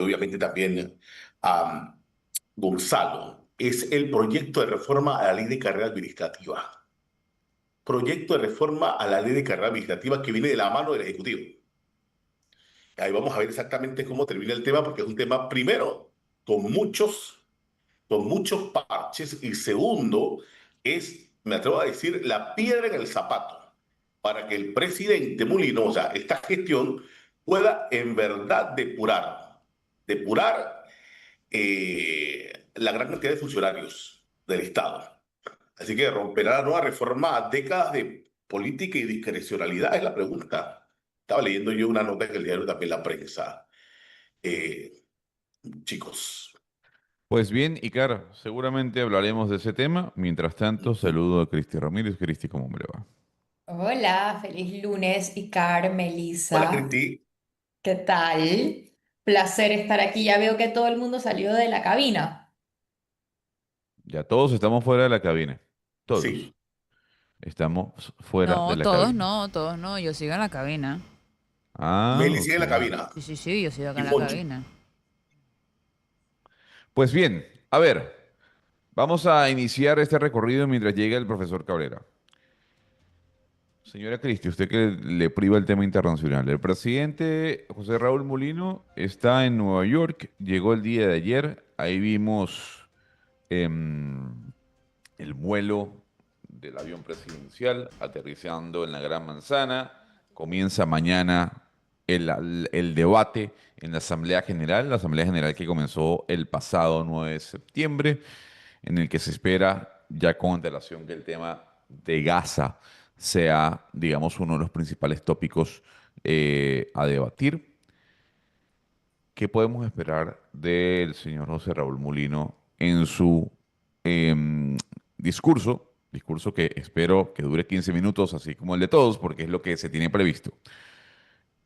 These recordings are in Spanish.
obviamente también a Gonzalo, es el proyecto de reforma a la ley de carrera administrativa. Proyecto de reforma a la ley de carrera administrativa que viene de la mano del Ejecutivo. Ahí vamos a ver exactamente cómo termina el tema, porque es un tema, primero, con muchos parches, y segundo, es, me atrevo a decir, la piedra en el zapato para que el presidente Mulino, o sea, esta gestión, pueda en verdad depurar la gran cantidad de funcionarios del Estado. Así que romperá la nueva reforma a décadas de política y discrecionalidad, es la pregunta. Estaba leyendo yo una nota en el diario también La Prensa. Eh, chicos, Pues bien, Icar, seguramente hablaremos de ese tema. Mientras tanto, saludo a Cristi Ramírez. Cristi, ¿cómo me le va? Hola, feliz lunes, Icar, hola Melissa. Cristi. ¿Qué tal? Placer estar aquí. Ya veo que todo el mundo salió de la cabina. Ya todos estamos fuera de la cabina. Todos Sí, estamos fuera de No, la cabina. todos no, yo sigo en la cabina. Ah, Meli sigue ok. en la cabina. Sí, sí, sí, yo sigo acá Y en la Poncho. cabina. Pues bien, a ver, vamos a iniciar este recorrido mientras llega el profesor Cabrera. Señora Cristi, usted que le priva el tema internacional. El presidente José Raúl Mulino está en Nueva York, llegó el día de ayer, ahí vimos em, el vuelo del avión presidencial aterrizando en la Gran Manzana. Comienza mañana el debate en la Asamblea General que comenzó el pasado 9 de septiembre, en el que se espera ya con antelación que el tema de Gaza sea, digamos, uno de los principales tópicos a debatir. ¿Qué podemos esperar del señor José Raúl Mulino en su em, discurso? Discurso que espero que dure 15 minutos, así como el de todos, porque es lo que se tiene previsto.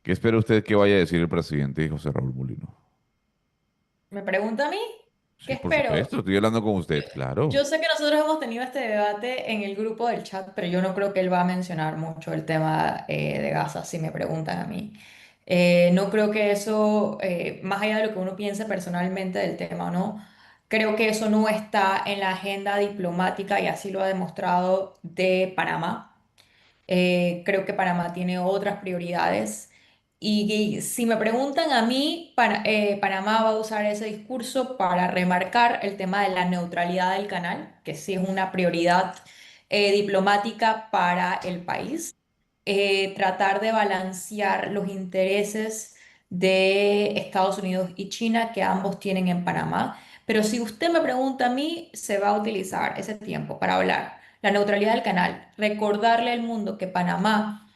¿Qué espera usted que vaya a decir el presidente José Raúl Mulino? ¿Me pregunta a mí? ¿Qué Sí, por espero? supuesto, estoy hablando con usted, Yo claro. sé que nosotros hemos tenido este debate en el grupo del chat, pero yo no creo que él va a mencionar mucho el tema de Gaza, si me preguntan a mí. No creo que eso, más allá de lo que uno piense personalmente del tema o no, creo que eso no está en la agenda diplomática y así lo ha demostrado de Panamá. Creo que Panamá tiene otras prioridades. Y si me preguntan a mí, Panamá va a usar ese discurso para remarcar el tema de la neutralidad del canal, que sí es una prioridad diplomática para el país. Tratar de balancear los intereses de Estados Unidos y China que ambos tienen en Panamá. Pero si usted me pregunta a mí, se va a utilizar ese tiempo para hablar la neutralidad del canal, recordarle al mundo que Panamá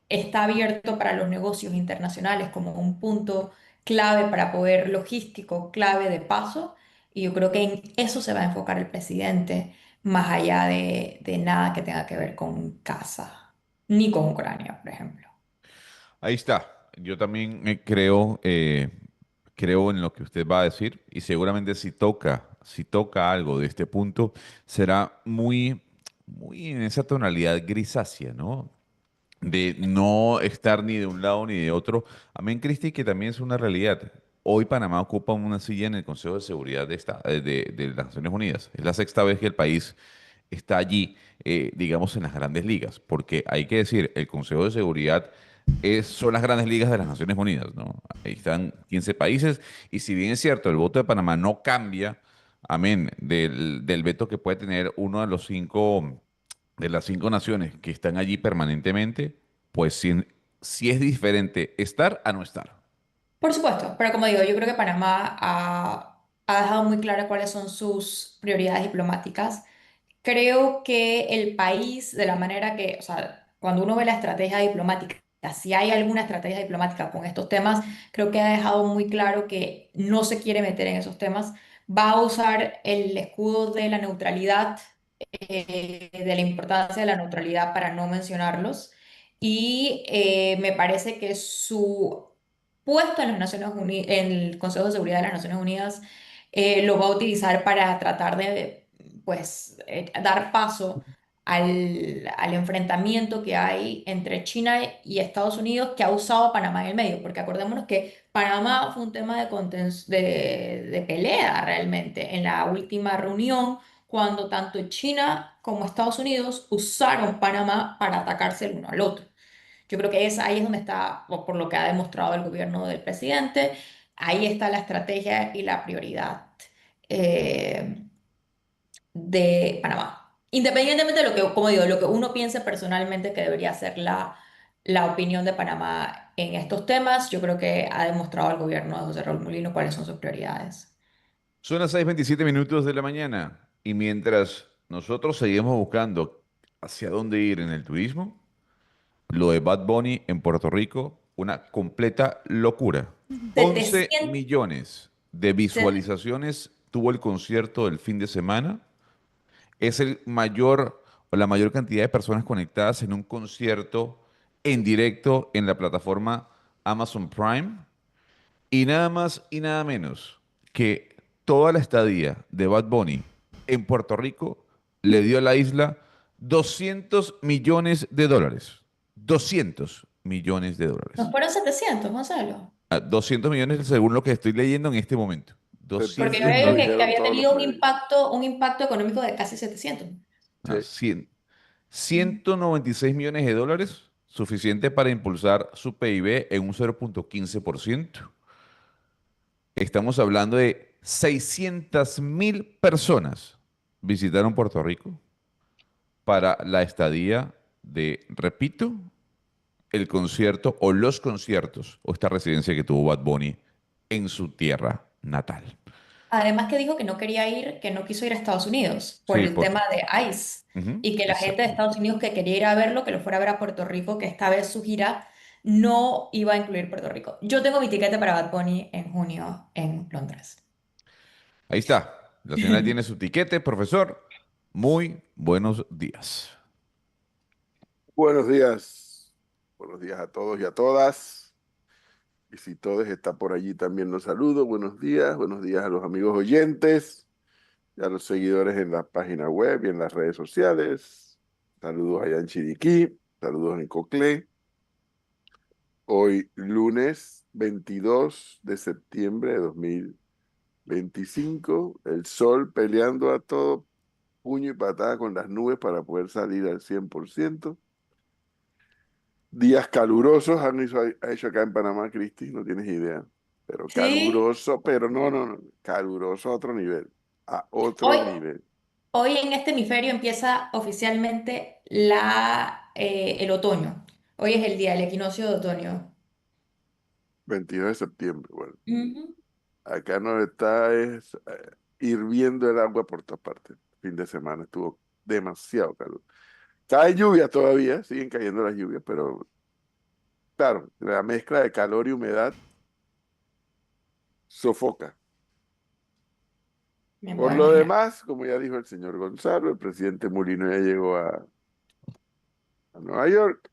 está abierto para los negocios internacionales como un punto clave para poder logístico, clave de paso, y yo creo que en eso se va a enfocar el presidente, más allá de nada que tenga que ver con Gaza, ni con Ucrania, por ejemplo. Ahí está. Yo también creo en lo que usted va a decir y seguramente si toca algo de este punto, será muy en esa tonalidad grisácea, ¿no? De no estar ni de un lado ni de otro. Amén, Cristi, que también es una realidad. Hoy Panamá ocupa una silla en el Consejo de Seguridad de las Naciones Unidas. Es la sexta vez que el país está allí, digamos, en las grandes ligas, porque hay que decir, el Consejo de Seguridad son las grandes ligas de las Naciones Unidas, ¿no? Ahí están 15 países, y si bien es cierto, el voto de Panamá no cambia, amén, del veto que puede tener uno de los cinco de las cinco naciones que están allí permanentemente, pues si es diferente estar a no estar. Por supuesto, pero como digo, yo creo que Panamá ha dejado muy claro cuáles son sus prioridades diplomáticas. Creo que el país, de la manera que, o sea, cuando uno ve la estrategia diplomática, si hay alguna estrategia diplomática con estos temas, creo que ha dejado muy claro que no se quiere meter en esos temas. Va a usar el escudo de la neutralidad, de la importancia de la neutralidad para no mencionarlos. Y me parece que su puesto en las Naciones Unidas, en el Consejo de Seguridad de las Naciones Unidas, lo va a utilizar para tratar de, pues, dar paso al enfrentamiento que hay entre China y Estados Unidos que ha usado a Panamá en el medio, porque acordémonos que Panamá fue un tema de pelea realmente en la última reunión, cuando tanto China como Estados Unidos usaron Panamá para atacarse el uno al otro. Yo creo que ahí es donde está, por lo que ha demostrado el gobierno del presidente, ahí está la estrategia y la prioridad eh, de Panamá. Independientemente de lo que, como digo, lo que uno piense personalmente que debería ser la opinión de Panamá en estos temas, yo creo que ha demostrado el gobierno de José Raúl Mulino cuáles son sus prioridades. Son las 6:27 de la mañana y mientras nosotros seguimos buscando hacia dónde ir en el turismo, lo de Bad Bunny en Puerto Rico, una completa locura. 11 700, millones de visualizaciones tuvo el concierto del fin de semana. Es el mayor o la mayor cantidad de personas conectadas en un concierto en directo en la plataforma Amazon Prime. Y nada más y nada menos que toda la estadía de Bad Bunny en Puerto Rico le dio a la isla 200 millones de dólares. 200 millones de nos dólares. fueron 700, Gonzalo. 200 millones según lo que estoy leyendo en este momento. Porque yo 200 había Lo dicho que millones. dijeron había todos los tenido medios. un impacto económico de casi 700. Ah, Sí. 196 millones de dólares, suficiente para impulsar su PIB en un 0,15%. Estamos hablando de 600.000 personas visitaron Puerto Rico para la estadía de, repito, el concierto o los conciertos o esta residencia que tuvo Bad Bunny en su tierra natal. Además que dijo que no quería ir, que no quiso ir a Estados Unidos por Sí, el tema de ICE Ujú, y que la gente de exacto. Estados Unidos que quería ir a verlo, que lo fuera a ver a Puerto Rico, que esta vez su gira no iba a incluir Puerto Rico. Yo tengo mi tiquete para Bad Bunny en junio en Londres. Ahí está. La señora tiene su tiquete, profesor. Muy buenos días. Buenos días. Buenos días a todos y a todas. Y si todos está por allí también los saludo. Buenos días. Buenos días a los amigos oyentes y a los seguidores en la página web y en las redes sociales. Saludos allá en Chiriquí. Saludos en Coclé. Hoy lunes 22 de septiembre de 2025. El sol peleando a todo puño y patada con las nubes para poder salir al 100%. Días calurosos ha hecho acá en Panamá, Cristi, no tienes idea. Pero Sí, caluroso, pero no, caluroso a otro nivel, a otro hoy, nivel. hoy en este hemisferio empieza oficialmente el otoño. Hoy es el día del equinoccio de otoño. 22 de septiembre, bueno, Ujú. acá nos está hirviendo el agua por todas partes. Fin de semana estuvo demasiado calor. Cae lluvia todavía, siguen cayendo las lluvias, pero claro, la mezcla de calor y humedad sofoca. Me Por puedo lo imaginar. demás, como ya dijo el señor Gonzalo, el presidente Mulino ya llegó a Nueva York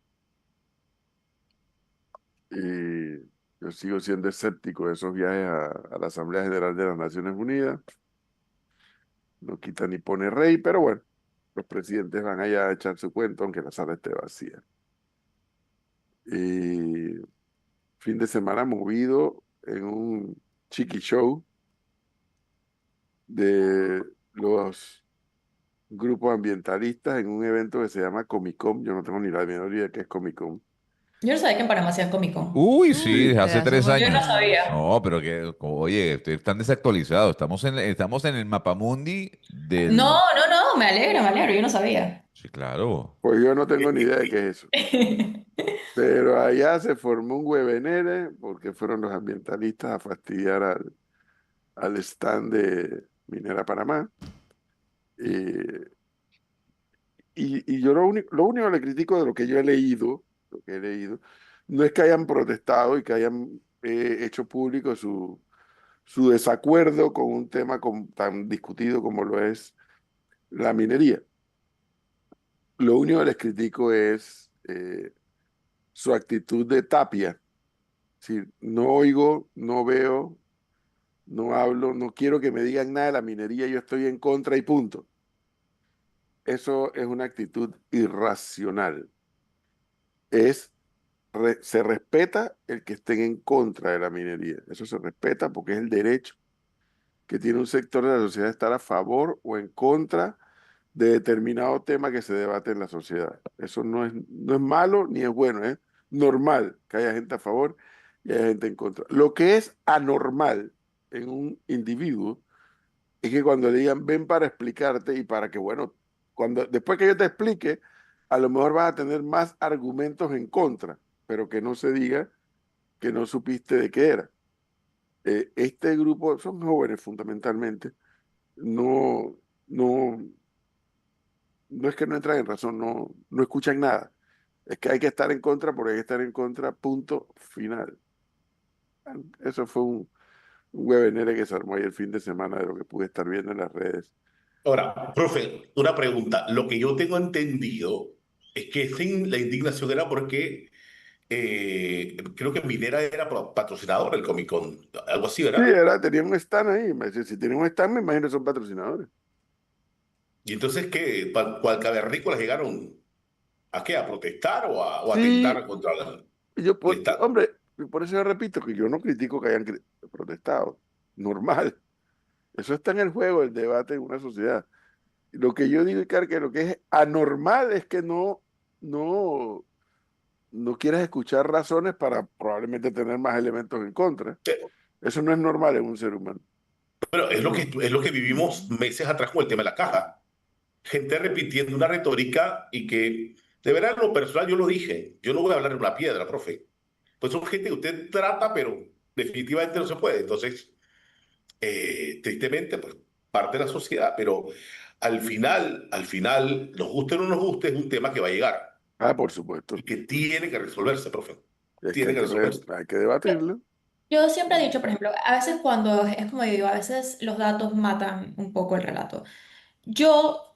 y yo sigo siendo escéptico de esos viajes a la Asamblea General de las Naciones Unidas. No quita ni pone rey, pero bueno, los presidentes van allá a echar su cuento aunque la sala esté vacía. Y fin de semana movido en un chiqui show de los grupos ambientalistas en un evento que se llama Comic Con. Yo no tengo ni la menor idea de qué es Comic Con. Yo no sabía que en Panamá hacían Comic Con. Uy, sí, Sí, desde Desde hace hace tres Yo muchos no años. años. sabía. No, pero que, oye, ustedes están desactualizados. Estamos en el mapamundi No, del... no, no, me alegro, yo no sabía. Sí, claro. pues yo no tengo ni idea de qué es eso. Pero allá se formó un huevenere porque fueron los ambientalistas a fastidiar al stand de Minera Panamá. Eh, y yo lo único que le critico de lo que yo he leído, no es que hayan protestado y que hayan hecho público su desacuerdo con un tema tan discutido como lo es la minería. Lo único que les critico es su actitud de tapia. Si no oigo, no veo, no hablo, no quiero que me digan nada de la minería, yo estoy en contra y punto. eso es una actitud irracional. Se respeta el que estén en contra de la minería. Eso se respeta porque es el derecho que tiene un sector de la sociedad de estar a favor o en contra de determinado tema que se debate en la sociedad. Eso no es malo ni es bueno, es normal que haya gente a favor y haya gente en contra. Lo que es anormal en un individuo es que cuando le digan ven para explicarte y para que, bueno, después que yo te explique, a lo mejor vas a tener más argumentos en contra, pero que no se diga que no supiste de qué era. Este grupo son jóvenes fundamentalmente, no, no, no es que no entran en razón, no escuchan nada. Es que hay que estar en contra porque hay que estar en contra, punto final. Eso fue un webinar que se armó ahí el fin de semana de lo que pude estar viendo en las redes. Ahora, profe, una pregunta. Lo que yo tengo entendido es que la indignación era porque creo que Minera era patrocinador del Comic Con, algo así, Sí, ¿verdad? tenían un stand ahí. Si tienen un stand, me imagino que son patrocinadores. Y entonces, ¿qué? ¿Cuál cavernícolas llegaron a qué? ¿A protestar o a Sí, atentar contra el Estado? hombre, y por eso yo repito que yo no critico que hayan protestado. Normal. Eso está en el juego, el debate en una sociedad. Lo que yo digo, Icar, que lo que es anormal es que no, no quieras escuchar razones para probablemente tener más elementos en contra. Eso no es normal en un ser humano. Pero es lo que vivimos meses atrás con el tema de la caja. Gente repitiendo una retórica y que, de verdad, en lo personal, yo lo dije. Yo no voy a hablar en una piedra, profe. Pues son gente que usted trata, pero definitivamente no se puede. Entonces, tristemente, pues parte de la sociedad, pero al final, nos guste o no nos guste, es un tema que va a llegar Ah, por supuesto. y que tiene que resolverse, profe. Es que Tiene que resolverse. hay que debatirlo. Yo siempre he dicho, por ejemplo, a veces cuando es como digo, a veces los datos matan un poco el relato. Yo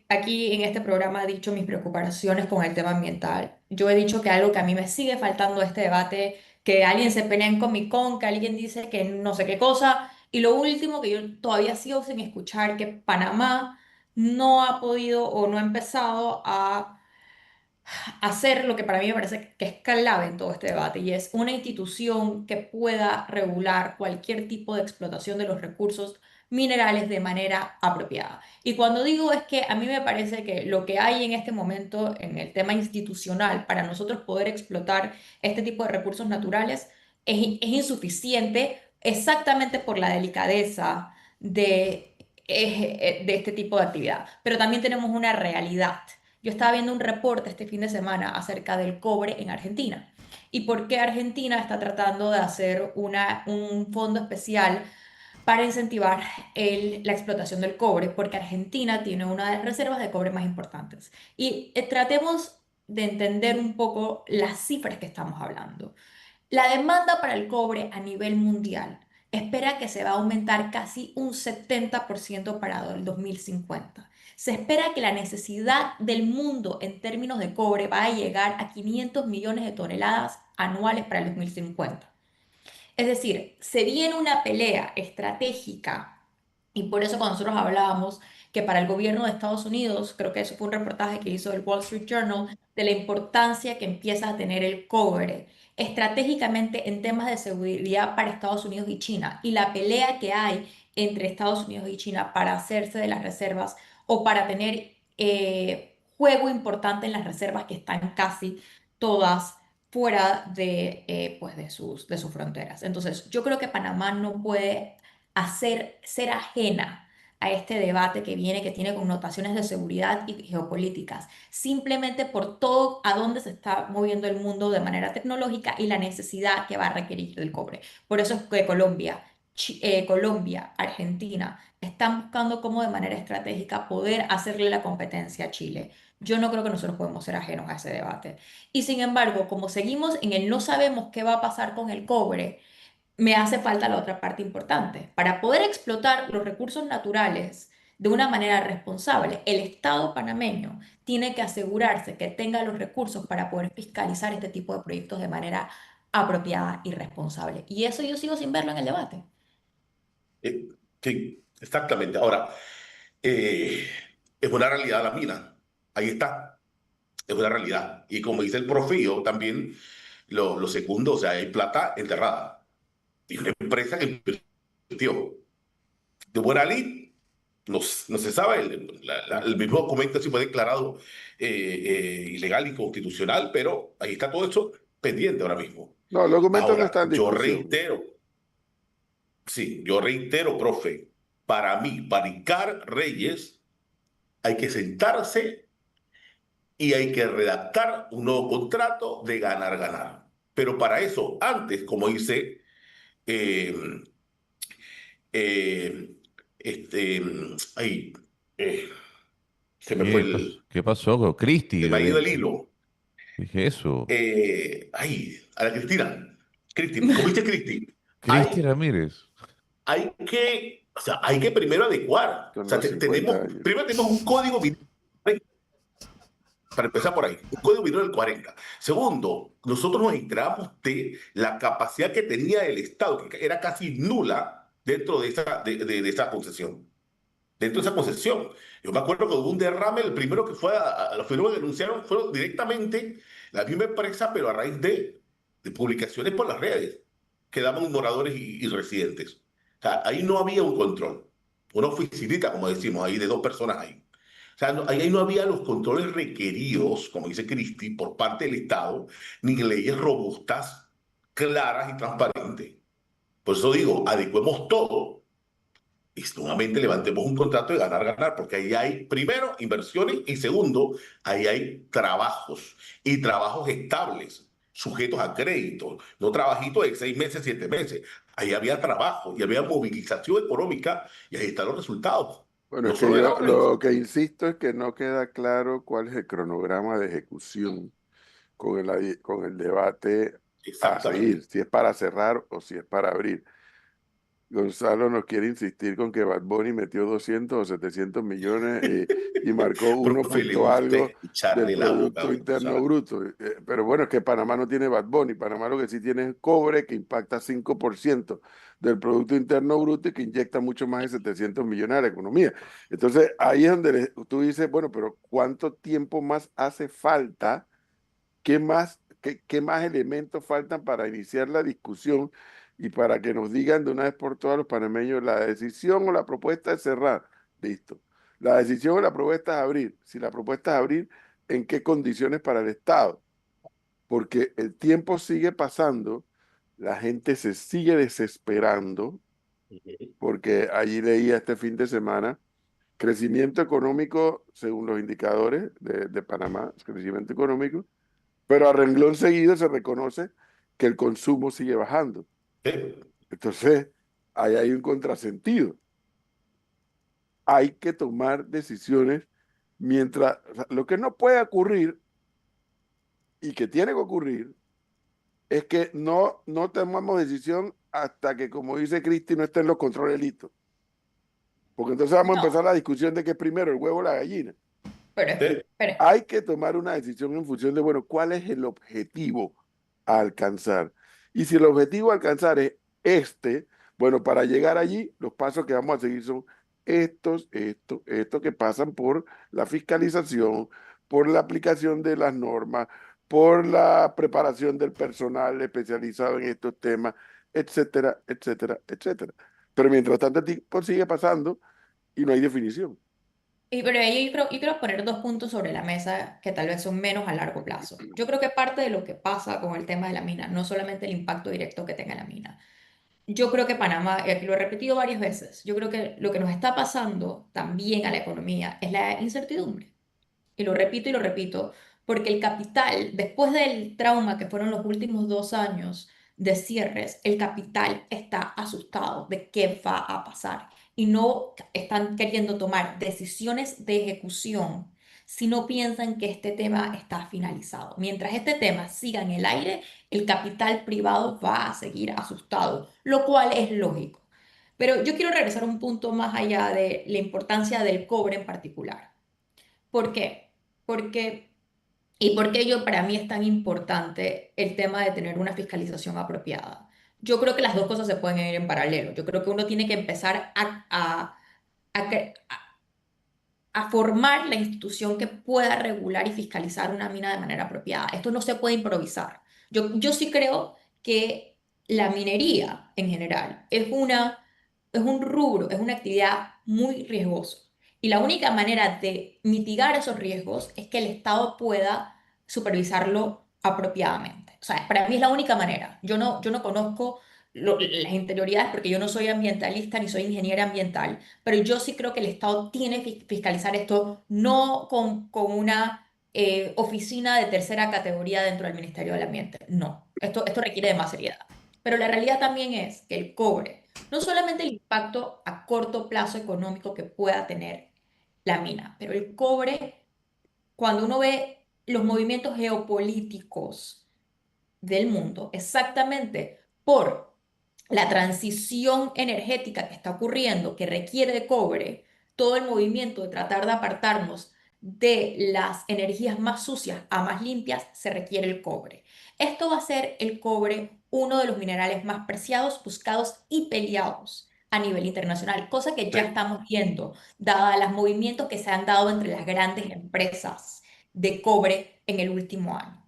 aquí en este programa he dicho mis preocupaciones con el tema ambiental. Yo he dicho que algo que a mí me sigue faltando de este debate, que alguien se pelea en Comic Con, que alguien dice que no sé qué cosa, y lo último que yo todavía sigo sin escuchar, que Panamá no ha podido o no ha empezado a hacer lo que para mí me parece que es clave en todo este debate y es una institución que pueda regular cualquier tipo de explotación de los recursos minerales de manera apropiada. Y cuando digo es que a mí me parece que lo que hay en este momento en el tema institucional para nosotros poder explotar este tipo de recursos naturales es insuficiente exactamente por la delicadeza de este tipo de actividad. Pero también tenemos una realidad. Yo estaba viendo un reporte este fin de semana acerca del cobre en Argentina y por qué Argentina está tratando de hacer un fondo especial para incentivar la explotación del cobre, porque Argentina tiene una de las reservas de cobre más importantes. Y tratemos de entender un poco las cifras que estamos hablando. La demanda para el cobre a nivel mundial espera que se va a aumentar casi un 70% para el 2050. Se espera que la necesidad del mundo en términos de cobre va a llegar a 500 millones de toneladas anuales para el 2050. Es decir, se viene una pelea estratégica y por eso cuando nosotros hablábamos que para el gobierno de Estados Unidos, creo que eso fue un reportaje que hizo el Wall Street Journal, de la importancia que empieza a tener el cobre estratégicamente en temas de seguridad para Estados Unidos y China y la pelea que hay entre Estados Unidos y China para hacerse de las reservas o para tener juego importante en las reservas que están casi todas fuera pues de sus fronteras. Entonces, yo creo que Panamá no puede ser ajena a este debate que viene, que tiene connotaciones de seguridad y geopolíticas, simplemente por todo a dónde se está moviendo el mundo de manera tecnológica y la necesidad que va a requerir del cobre. Por eso es que Colombia, Argentina, están buscando cómo de manera estratégica poder hacerle la competencia a Chile. Yo no creo que nosotros podemos ser ajenos a ese debate. Y sin embargo, como seguimos en el no sabemos qué va a pasar con el cobre, me hace falta la otra parte importante. Para poder explotar los recursos naturales de una manera responsable, el Estado panameño tiene que asegurarse que tenga los recursos para poder fiscalizar este tipo de proyectos de manera apropiada y responsable. Y eso yo sigo sin verlo en el debate. Sí, exactamente. Ahora, eh, Es una realidad la mina. Ahí está. Es una realidad. Y como dice el profe, yo también lo segundo, o sea, hay plata enterrada. Y una empresa que invirtió. De buena lid, no, no se sabe, el mismo documento sí fue declarado ilegal y constitucional, pero ahí está todo eso pendiente ahora mismo. No, el documento no Ahora, está en discusión. yo reitero, profe, para mí, para Icar Reyes, hay que sentarse y hay que redactar un nuevo contrato de ganar-ganar. Pero para eso, antes, como dice eh, eh, este, ahí, eh, se me fue ¿Qué pasó? se Cristi, me ha ido el hilo. ¿qué es eso? A la Cristina. Cristi, ¿cómo dice Cristi? Cristi Ramírez. O sea, hay que primero adecuar. O Son sea, los 50 años. primero tenemos un código minero, para empezar por ahí, un código minero del 40. Segundo, nosotros nos enteramos de la capacidad que tenía el Estado, que era casi nula dentro de esa concesión. Dentro de esa concesión. Yo me acuerdo que hubo un derrame, el primero que fue, los primeros que denunciaron fueron directamente la misma empresa, pero a raíz de publicaciones por las redes que daban moradores y residentes. O sea, ahí no había un control, una oficinita, como decimos, ahí de 2 personas ahí. O sea, ahí no había los controles requeridos, como dice Cristi, por parte del Estado, ni leyes robustas, claras y transparentes. Por eso digo, adecuemos todo y nuevamente levantemos un contrato de ganar-ganar, porque ahí hay, primero, inversiones y segundo, ahí hay trabajos y trabajos estables, sujetos a crédito, no trabajitos de 6 meses, 7 meses. Ahí había trabajo y había movilización económica y ahí están los resultados. Bueno, No es que solo de la yo obra en lo sí. que insisto es que no queda claro cuál es el cronograma de ejecución con el debate a seguir, Exactamente. si es para cerrar o si es para abrir. Gonzalo nos quiere insistir con que Bad Bunny metió 200 o 700 millones y marcó uno Profe, le punto gusta algo del echarle la boca a Producto Interno Gonzalo. Bruto. Pero bueno, es que Panamá no tiene Bad Bunny. Panamá lo que sí tiene es cobre, que impacta 5% del Producto Interno Bruto y que inyecta mucho más de 700 millones a la economía. Entonces, ahí es donde tú dices, bueno, pero ¿cuánto tiempo más hace falta? ¿Qué más elementos faltan para iniciar la discusión y para que nos digan de una vez por todas los panameños la decisión o la propuesta es cerrar? Listo. La decisión o la propuesta es abrir. Si la propuesta es abrir, ¿en qué condiciones para el Estado? Porque el tiempo sigue pasando, la gente se sigue desesperando, porque allí leía este fin de semana, crecimiento económico, según los indicadores de Panamá, crecimiento económico, pero a renglón seguido se reconoce que el consumo sigue bajando. ¿Eh? Entonces, ahí hay un contrasentido. Hay que tomar decisiones mientras, o sea, lo que no puede ocurrir y que tiene que ocurrir es que no tomamos decisión hasta que, como dice Cristi, no estén los controles listos. Porque entonces vamos a empezar No, la discusión de qué es primero, el huevo o la gallina. ¿Eh? pero Hay que tomar una decisión en función de, bueno, ¿cuál es el objetivo a alcanzar? Y si el objetivo a alcanzar es este, bueno, para llegar allí, los pasos que vamos a seguir son estos que pasan por la fiscalización, por la aplicación de las normas, por la preparación del personal especializado en estos temas, etcétera, etcétera, etcétera. Pero mientras tanto, el tiempo sigue pasando y no hay definición. pero ahí yo quiero poner dos puntos sobre la mesa que tal vez son menos a largo plazo. Yo creo que parte de lo que pasa con el tema de la mina, no solamente el impacto directo que tenga la mina. Yo creo que Panamá, y aquí lo he repetido varias veces, yo creo que lo que nos está pasando también a la economía es la incertidumbre. Y lo repito, porque el capital, después del trauma que fueron los últimos 2 años de cierres, el capital está asustado de qué va a pasar y no están queriendo tomar decisiones de ejecución si no piensan que este tema está finalizado. Mientras este tema siga en el aire, el capital privado va a seguir asustado, lo cual es lógico. Pero yo quiero regresar a un punto más allá de la importancia del cobre en particular. ¿Por qué? Porque, ¿Y por qué para mí es tan importante el tema de tener una fiscalización apropiada? Yo creo que las dos cosas se pueden ir en paralelo. Yo creo que uno tiene que empezar a, a formar la institución que pueda regular y fiscalizar una mina de manera apropiada. Esto no se puede improvisar. Yo sí creo que la minería en general es un rubro, es una actividad muy riesgosa. Y la única manera de mitigar esos riesgos es que el Estado pueda supervisarlo apropiadamente. O sea, para mí es la única manera. Yo no conozco las interioridades porque yo no soy ambientalista ni soy ingeniera ambiental, pero yo sí creo que el Estado tiene que fiscalizar esto, no con una oficina de tercera categoría dentro del Ministerio del Ambiente. No, esto requiere de más seriedad. Pero la realidad también es que el cobre, no solamente el impacto a corto plazo económico que pueda tener la mina, pero el cobre, cuando uno ve los movimientos geopolíticos del mundo, exactamente por la transición energética que está ocurriendo, que requiere de cobre, todo el movimiento de tratar de apartarnos de las energías más sucias a más limpias, se requiere el cobre. Esto va a ser el cobre uno de los minerales más preciados, buscados y peleados a nivel internacional, cosa que ya Sí. estamos viendo, dada los movimientos que se han dado entre las grandes empresas de cobre en el último año.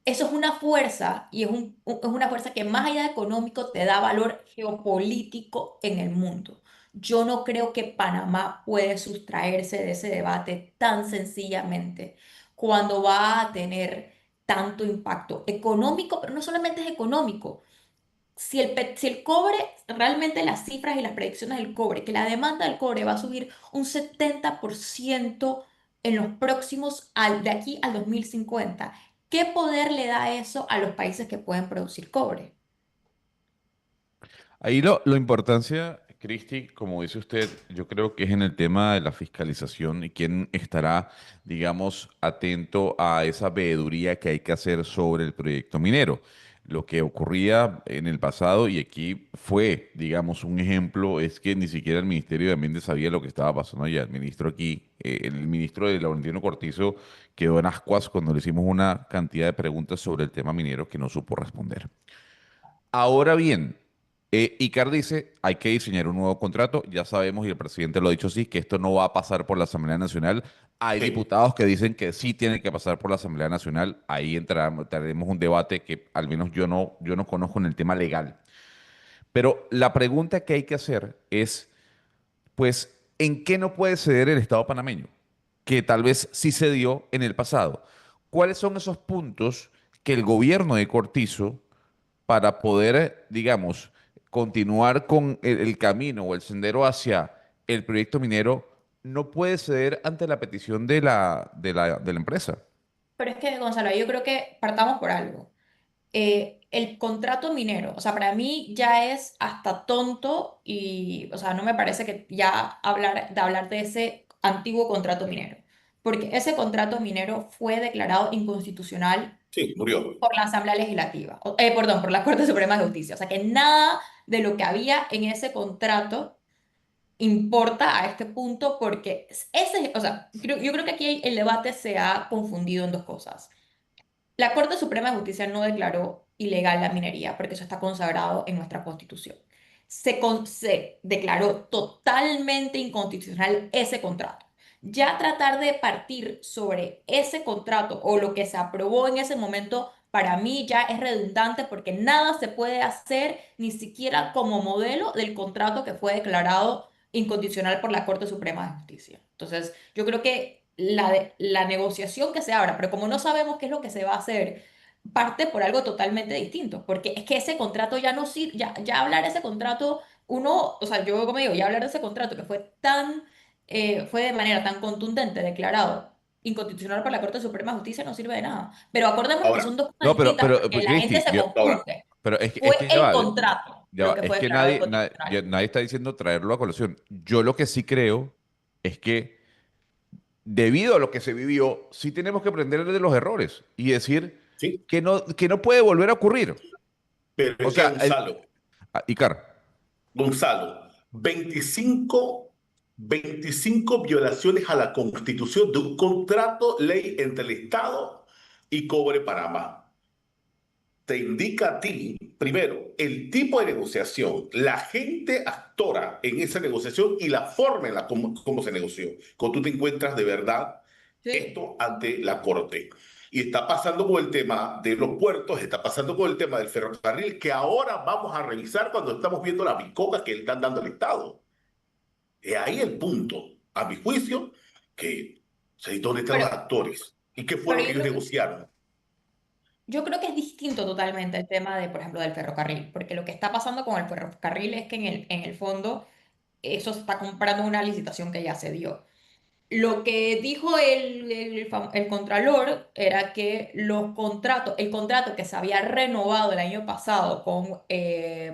Eso es una fuerza y es una fuerza que más allá de económico te da valor geopolítico en el mundo. Yo no creo que Panamá puede sustraerse de ese debate tan sencillamente cuando va a tener tanto impacto económico, pero no solamente es económico. Si el cobre, realmente las cifras y las predicciones del cobre, que la demanda del cobre va a subir un 70% en los próximos, de aquí al 2050, ¿qué poder le da eso a los países que pueden producir cobre? Ahí lo importancia, Cristi, como dice usted, yo creo que es en el tema de la fiscalización y quién estará, digamos, atento a esa veeduría que hay que hacer sobre el proyecto minero. Lo que ocurría en el pasado, y aquí fue, digamos, un ejemplo, es que ni siquiera el Ministerio de Ambiente sabía lo que estaba pasando allá. El ministro aquí, el ministro de Laurentino Cortizo, quedó en ascuas cuando le hicimos una cantidad de preguntas sobre el tema minero que no supo responder. Ahora bien, ICAR dice, hay que diseñar un nuevo contrato. Ya sabemos, y el presidente lo ha dicho así, que esto no va a pasar por la Asamblea Nacional. Hay Sí. diputados que dicen que sí tiene que pasar por la Asamblea Nacional. Ahí entraremos un debate que al menos yo no conozco en el tema legal. Pero la pregunta que hay que hacer es, pues, ¿en qué no puede ceder el Estado panameño? Que tal vez sí cedió en el pasado. ¿Cuáles son esos puntos que el gobierno de Cortizo para poder, digamos, continuar con el camino o el sendero hacia el proyecto minero, no puede ceder ante la petición de la empresa? Pero es que, Gonzalo, yo creo que partamos por algo. El contrato minero, o sea, para mí ya es hasta tonto y, o sea, no me parece que ya hablar de ese antiguo contrato minero, porque ese contrato minero fue declarado inconstitucional Sí, murió. por la Asamblea Legislativa, perdón, por la Corte Suprema de Justicia. O sea, que nada de lo que había en ese contrato importa a este punto porque o sea, yo creo que aquí el debate se ha confundido en dos cosas. La Corte Suprema de Justicia no declaró ilegal la minería porque eso está consagrado en nuestra Constitución. Se declaró totalmente inconstitucional ese contrato. Ya tratar de partir sobre ese contrato o lo que se aprobó en ese momento, para mí ya es redundante porque nada se puede hacer ni siquiera como modelo del contrato que fue declarado inconstitucional por la Corte Suprema de Justicia. Entonces, yo creo que la negociación que se abra, pero como no sabemos qué es lo que se va a hacer, parte por algo totalmente distinto, porque es que ese contrato ya no sirve, ya hablar de ese contrato, uno, o sea, yo como digo, ya hablar de ese contrato que fue de manera tan contundente declarado inconstitucional por la Corte Suprema de Justicia no sirve de nada. Pero acordémonos que Ahora, son dos cosas No, distintas porque pero la gente Cristi, se ahora, confunde. pero Fue es que el contrato lo que es fue que declarado ya inconstitucional. nadie está diciendo traerlo a colación. Yo lo que sí creo es que debido a lo que se vivió, sí tenemos que aprender de los errores y decir sí, que no puede volver a ocurrir. pero O es que sea, Icar, Gonzalo, 25 violaciones a la Constitución de un contrato ley entre el Estado y Cobre Panamá. te indica a ti, primero, el tipo de negociación, la gente actora en esa negociación y la forma en la cómo se negoció. Cuando tú te encuentras de verdad Sí. esto ante la corte. Y está pasando con el tema de los puertos, está pasando con el tema del ferrocarril, que ahora vamos a revisar cuando estamos viendo la bicoca que le están dando al Estado. Es ahí el punto, a mi juicio, que ¿dónde están Pero, los actores? ¿Y qué fue pero lo que ellos negociaron? yo creo que es distinto totalmente el tema de, por ejemplo, del ferrocarril, porque lo que está pasando con el ferrocarril es que en el fondo eso se está comprando una licitación que ya se dio. Lo que dijo el contralor era que el contrato que se había renovado el año pasado con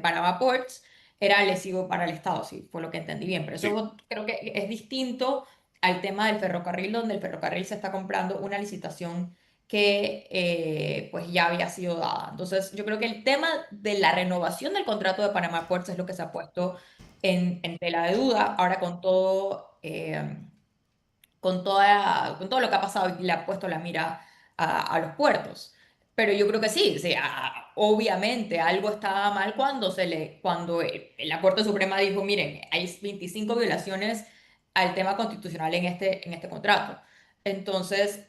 Panama Ports era lesivo para el Estado, sí, fue lo que entendí bien. Pero Sí, eso creo que es distinto al tema del ferrocarril, donde el ferrocarril se está comprando una licitación que pues ya había sido dada. Entonces, yo creo que el tema de la renovación del contrato de Panama Ports es lo que se ha puesto en tela de duda. Ahora con todo con todo lo que ha pasado y le ha puesto la mira a los puertos. Pero yo creo que sí, o sea, obviamente algo estaba mal cuando la Corte Suprema dijo, miren, hay 25 violaciones al tema constitucional en este contrato. Entonces,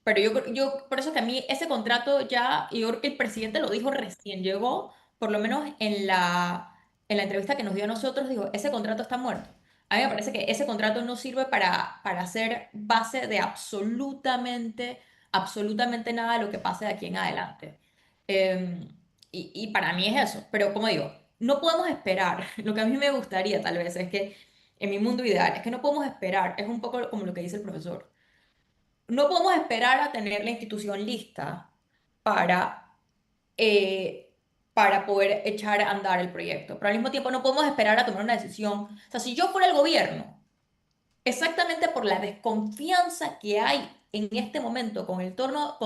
pero yo, por eso que a mí ese contrato ya, y yo creo que el presidente lo dijo recién llegó, por lo menos en la entrevista que nos dio a nosotros, dijo, ese contrato está muerto. A mí me parece que ese contrato no sirve para ser base de absolutamente nada de lo que pase de aquí en adelante. Eh, y para mí es eso. Pero como digo, no podemos esperar. Lo que a mí me gustaría tal vez es que en mi mundo ideal es que no podemos esperar. Es un poco como lo que dice el profesor. No podemos esperar a tener la institución lista para, eh, para poder echar a andar el proyecto. Pero al mismo tiempo no podemos esperar a tomar una decisión. O sea, si yo fuera el gobierno, exactamente por la desconfianza que hay en este momento con el tono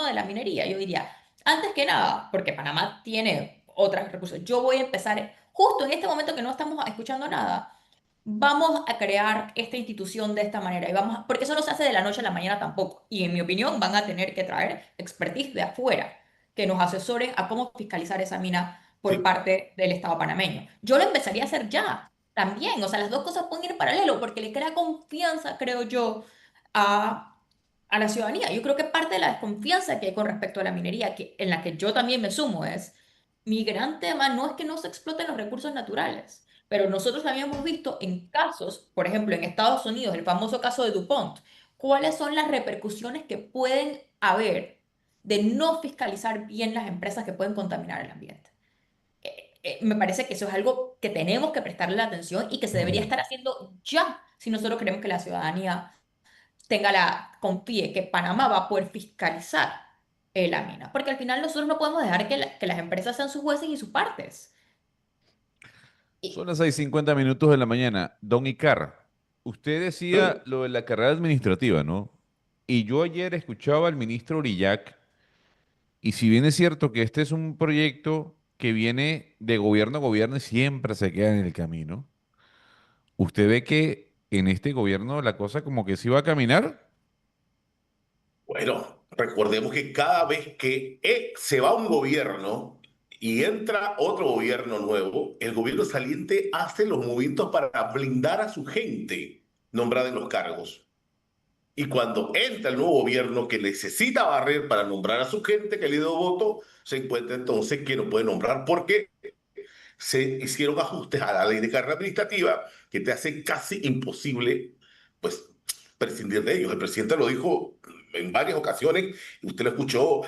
de la minería. Yo diría, antes que nada, porque Panamá tiene otros recursos, yo voy a empezar justo en este momento que no estamos escuchando nada. Vamos a crear esta institución de esta manera porque eso no se hace de la noche a la mañana tampoco. Y en mi opinión van a tener que traer expertise de afuera que nos asesoren a cómo fiscalizar esa mina por sí. parte del Estado panameño. Yo lo empezaría a hacer ya. También, o sea, las dos cosas pueden ir en paralelo porque le crea confianza, creo yo, a la ciudadanía. Yo creo que parte de la desconfianza que hay con respecto a la minería, en la que yo también me sumo, es mi gran tema no es que no se exploten los recursos naturales, pero nosotros también hemos visto en casos, por ejemplo, en Estados Unidos, el famoso caso de DuPont, cuáles son las repercusiones que pueden haber de no fiscalizar bien las empresas que pueden contaminar el ambiente. Me parece que eso es algo que tenemos que prestarle la atención y que se debería estar haciendo ya si nosotros queremos que la ciudadanía confíe que Panamá va a poder fiscalizar la mina. Porque al final nosotros no podemos dejar que las empresas sean sus jueces y sus partes. Son Y, las 6:50 de la mañana. Don Icar, usted decía Mm. lo de la carrera administrativa, ¿no? Y yo ayer escuchaba al ministro Urillac, y si bien es cierto que este es un proyecto que viene de gobierno a gobierno y siempre se queda en el camino, ¿usted ve que en este gobierno la cosa como que sí va a caminar? Bueno, recordemos que cada vez que se va un gobierno y entra otro gobierno nuevo, el gobierno saliente hace los movimientos para blindar a su gente nombrada en los cargos. Y cuando entra el nuevo gobierno que necesita barrer para nombrar a su gente que le dio voto, se encuentra entonces que no puede nombrar porque se hicieron ajustes a la ley de carrera administrativa que te hace casi imposible, pues, prescindir de ellos. El presidente lo dijo en varias ocasiones, y usted lo escuchó,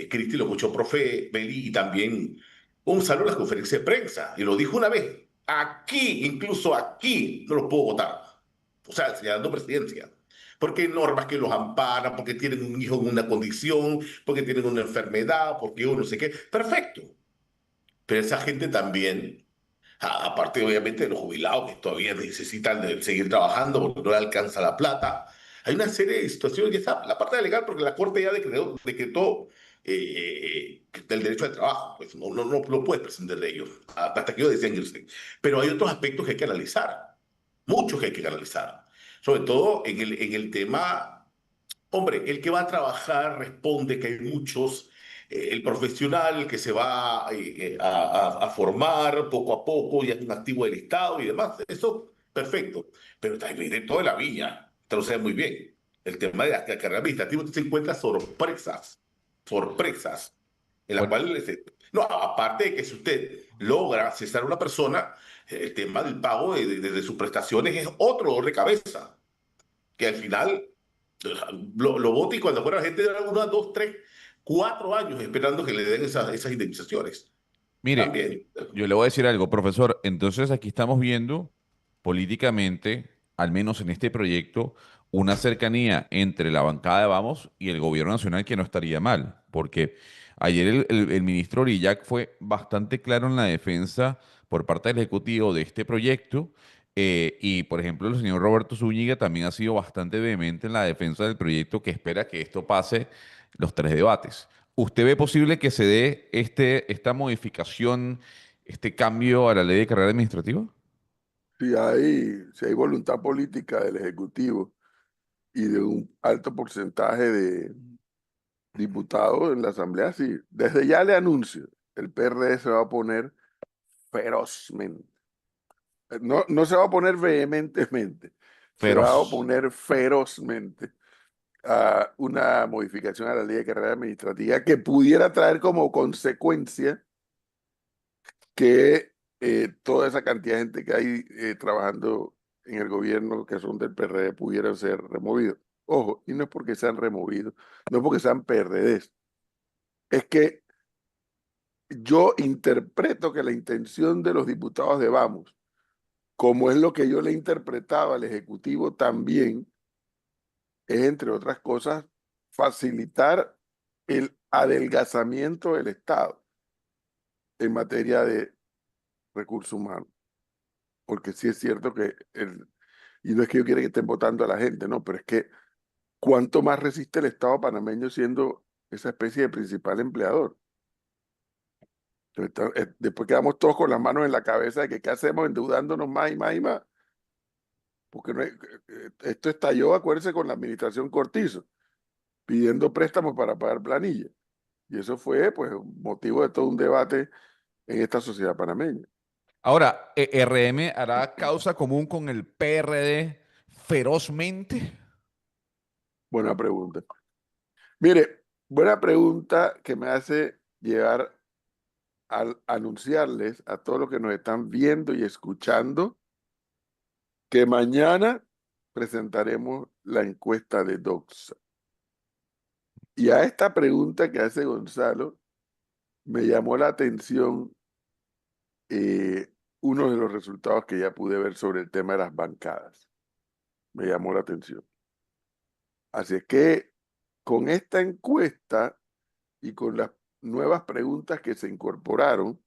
Cristi lo escuchó, profe Beli, y también Gonzalo en las conferencias de prensa, y lo dijo una vez, aquí, incluso aquí, no los puedo votar. O sea, señalando presidencia. Porque hay normas que los amparan, porque tienen un hijo en una condición, porque tienen una enfermedad, porque uno no sé qué. Perfecto. Pero esa gente también, aparte obviamente de los jubilados que todavía necesitan de seguir trabajando porque no le alcanza la plata, hay una serie de situaciones, ya está, la parte legal, porque la Corte ya decretó del derecho al trabajo, pues no puedes prescindir de ellos, hasta que ellos decían irse. Pero hay otros aspectos que hay que analizar, muchos que hay que analizar, sobre todo en el tema, hombre, el que va a trabajar responde que hay muchos el profesional que se va a formar poco a poco y es un activo del Estado y demás. Eso, perfecto. Pero también de toda la viña, usted lo sabe muy bien. El tema de la carrera administrativa, usted se encuentra sorpresas, en las Bueno, cuales, no, aparte de que si usted logra cesar a una persona, el tema del pago de sus prestaciones es otro dolor de cabeza, que al final lo vota y cuando fuera la gente de 1, 2, 3, 4 años esperando que le den esas indemnizaciones. mire, También. yo le voy a decir algo, profesor. Entonces aquí estamos viendo políticamente, al menos en este proyecto, una cercanía entre la bancada de Vamos y el gobierno nacional que no estaría mal, porque ayer el ministro Orillac fue bastante claro en la defensa por parte del Ejecutivo de este proyecto. Y, por ejemplo, el señor Roberto Zúñiga también ha sido bastante vehemente en la defensa del proyecto que espera que esto pase los 3 debates. ¿Usted ve posible que se dé esta modificación, este cambio a la ley de carrera administrativa? Si hay voluntad política del Ejecutivo y de un alto porcentaje de diputados en la Asamblea, sí. Desde ya le anuncio, el PRD se va a poner ferozmente. No, no se va a oponer vehementemente, se va a Feroz. oponer ferozmente a una modificación a la ley de carrera administrativa que pudiera traer como consecuencia que toda esa cantidad de gente que hay trabajando en el gobierno que son del PRD pudieran ser removidos. Ojo, y no es porque sean removidos, no es porque sean PRDs, es que yo interpreto que la intención de los diputados de Vamos, como es lo que yo le interpretaba al Ejecutivo también, es, entre otras cosas, facilitar el adelgazamiento del Estado en materia de recursos humanos. Porque sí es cierto que, y no es que yo quiera que estén votando a la gente, no, pero es que cuánto más resiste el Estado panameño siendo esa especie de principal empleador. Entonces, después quedamos todos con las manos en la cabeza de que qué hacemos endeudándonos más y más y más. Porque esto estalló, acuérdense, con la administración Cortizo, pidiendo préstamos para pagar planilla. Y eso fue, pues, motivo de todo un debate en esta sociedad panameña. Ahora, ¿RM hará causa común con el PRD ferozmente? Buena pregunta. Mire, buena pregunta que me hace llegar al anunciarles a todos los que nos están viendo y escuchando que mañana presentaremos la encuesta de Doxa. Y a esta pregunta que hace Gonzalo, me llamó la atención eh, uno de los resultados que ya pude ver sobre el tema de las bancadas. Me llamó la atención. Así es que con esta encuesta y con las nuevas preguntas que se incorporaron,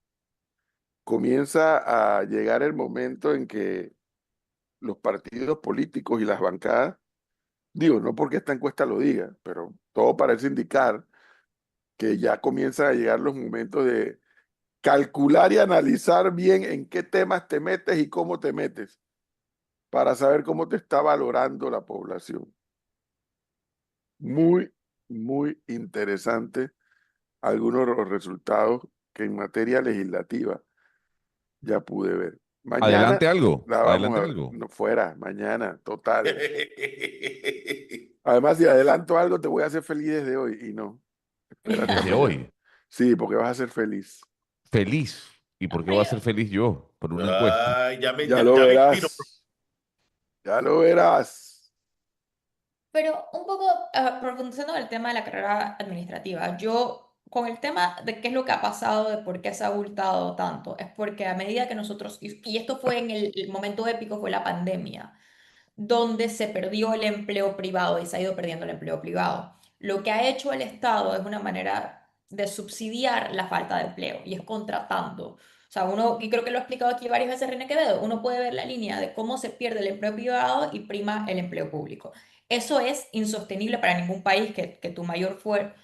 comienza a llegar el momento en que los partidos políticos y las bancadas, digo, no porque esta encuesta lo diga, pero todo parece indicar que ya comienzan a llegar los momentos de calcular y analizar bien en qué temas te metes y cómo te metes para saber cómo te está valorando la población. Muy, muy interesante algunos de los resultados que en materia legislativa ya pude ver. Mañana Adelante algo, la vamos adelante a ver, algo. no fuera, mañana, total. Además, si adelanto algo, te voy a hacer feliz desde hoy y no. Espérate a Desde mañana. hoy, Sí, porque vas a ser feliz. feliz. ¿Y por qué voy a ser feliz yo? Por una encuesta. Ay, Ya lo ya me imagino. verás. Ya lo verás. Pero un poco profundizando en el tema de la carrera administrativa, yo con el tema de qué es lo que ha pasado, de por qué se ha abultado tanto, es porque a medida que nosotros, y esto fue en el momento épico, fue la pandemia, donde se perdió el empleo privado y se ha ido perdiendo el empleo privado. Lo que ha hecho el Estado es una manera de subsidiar la falta de empleo y es contratando. O sea, uno, y creo que lo he explicado aquí varias veces René Quevedo, uno puede ver la línea de cómo se pierde el empleo privado y prima el empleo público. Eso es insostenible para ningún país que tu mayor fuerza,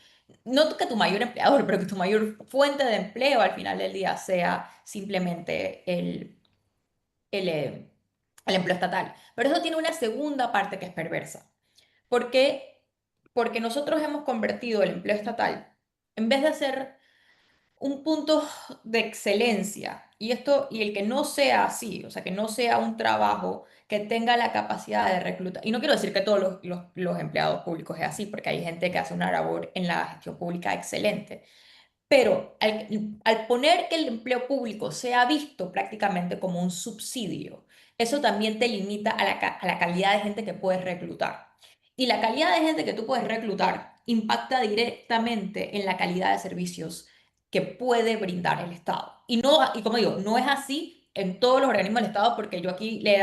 no que tu mayor empleador, pero que tu mayor fuente de empleo al final del día sea simplemente el empleo estatal. Pero eso tiene una segunda parte que es perversa. ¿Por qué? Porque nosotros hemos convertido el empleo estatal en vez de ser un punto de excelencia, y el que no sea así, o sea, que no sea un trabajo que tenga la capacidad de reclutar, y no quiero decir que todos los empleados públicos es así, porque hay gente que hace una labor en la gestión pública excelente, pero al poner que el empleo público sea visto prácticamente como un subsidio, eso también te limita a la calidad de gente que puedes reclutar. Y la calidad de gente que tú puedes reclutar impacta directamente en la calidad de servicios que puede brindar el Estado. Y como digo, no es así en todos los organismos del Estado, porque yo aquí he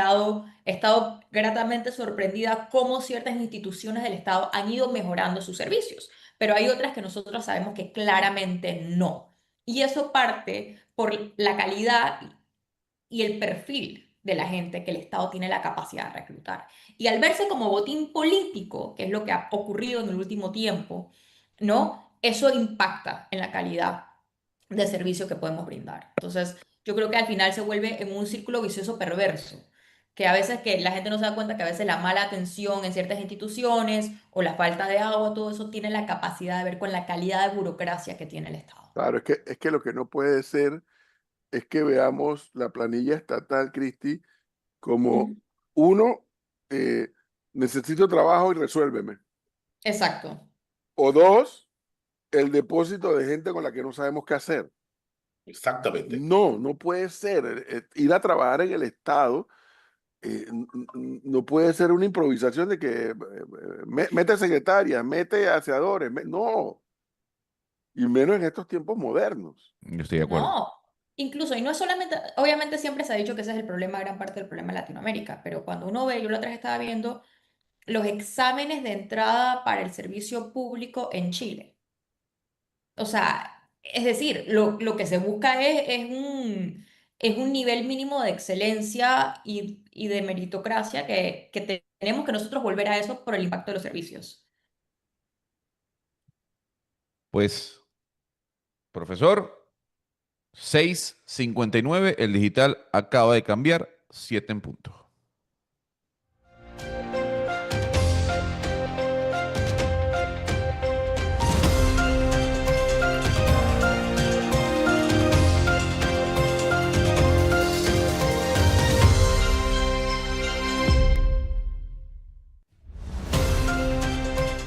estado gratamente sorprendida cómo ciertas instituciones del Estado han ido mejorando sus servicios, pero hay otras que nosotros sabemos que claramente no. Y eso parte por la calidad y el perfil de la gente que el Estado tiene la capacidad de reclutar. Y al verse como botín político, que es lo que ha ocurrido en el último tiempo, ¿no? Eso impacta en la calidad de servicio que podemos brindar. Entonces, yo creo que al final se vuelve en un círculo vicioso perverso, que a veces que la gente no se da cuenta que a veces la mala atención en ciertas instituciones o la falta de agua, todo eso tiene la capacidad de ver con la calidad de burocracia que tiene el Estado. Claro, es que lo que no puede ser es que veamos la planilla estatal, Cristi, como Ujú. uno, eh, necesito trabajo y resuélveme. Exacto. O dos, el depósito de gente con la que no sabemos qué hacer. Exactamente. No, no puede ser. Ir a trabajar en el Estado no puede ser una improvisación de que mete secretarias, mete aseadores. No, y menos en estos tiempos modernos. Yo estoy de acuerdo. No, incluso, y no es solamente, obviamente siempre se ha dicho que ese es el problema, gran parte del problema de Latinoamérica, pero cuando uno ve, yo la otra vez estaba viendo los exámenes de entrada para el servicio público en Chile. O sea, es decir, lo que se busca es un nivel mínimo de excelencia y de meritocracia que tenemos que nosotros volver a eso por el impacto de los servicios. Pues, profesor, 6:59, el digital acaba de cambiar, 7 en punto.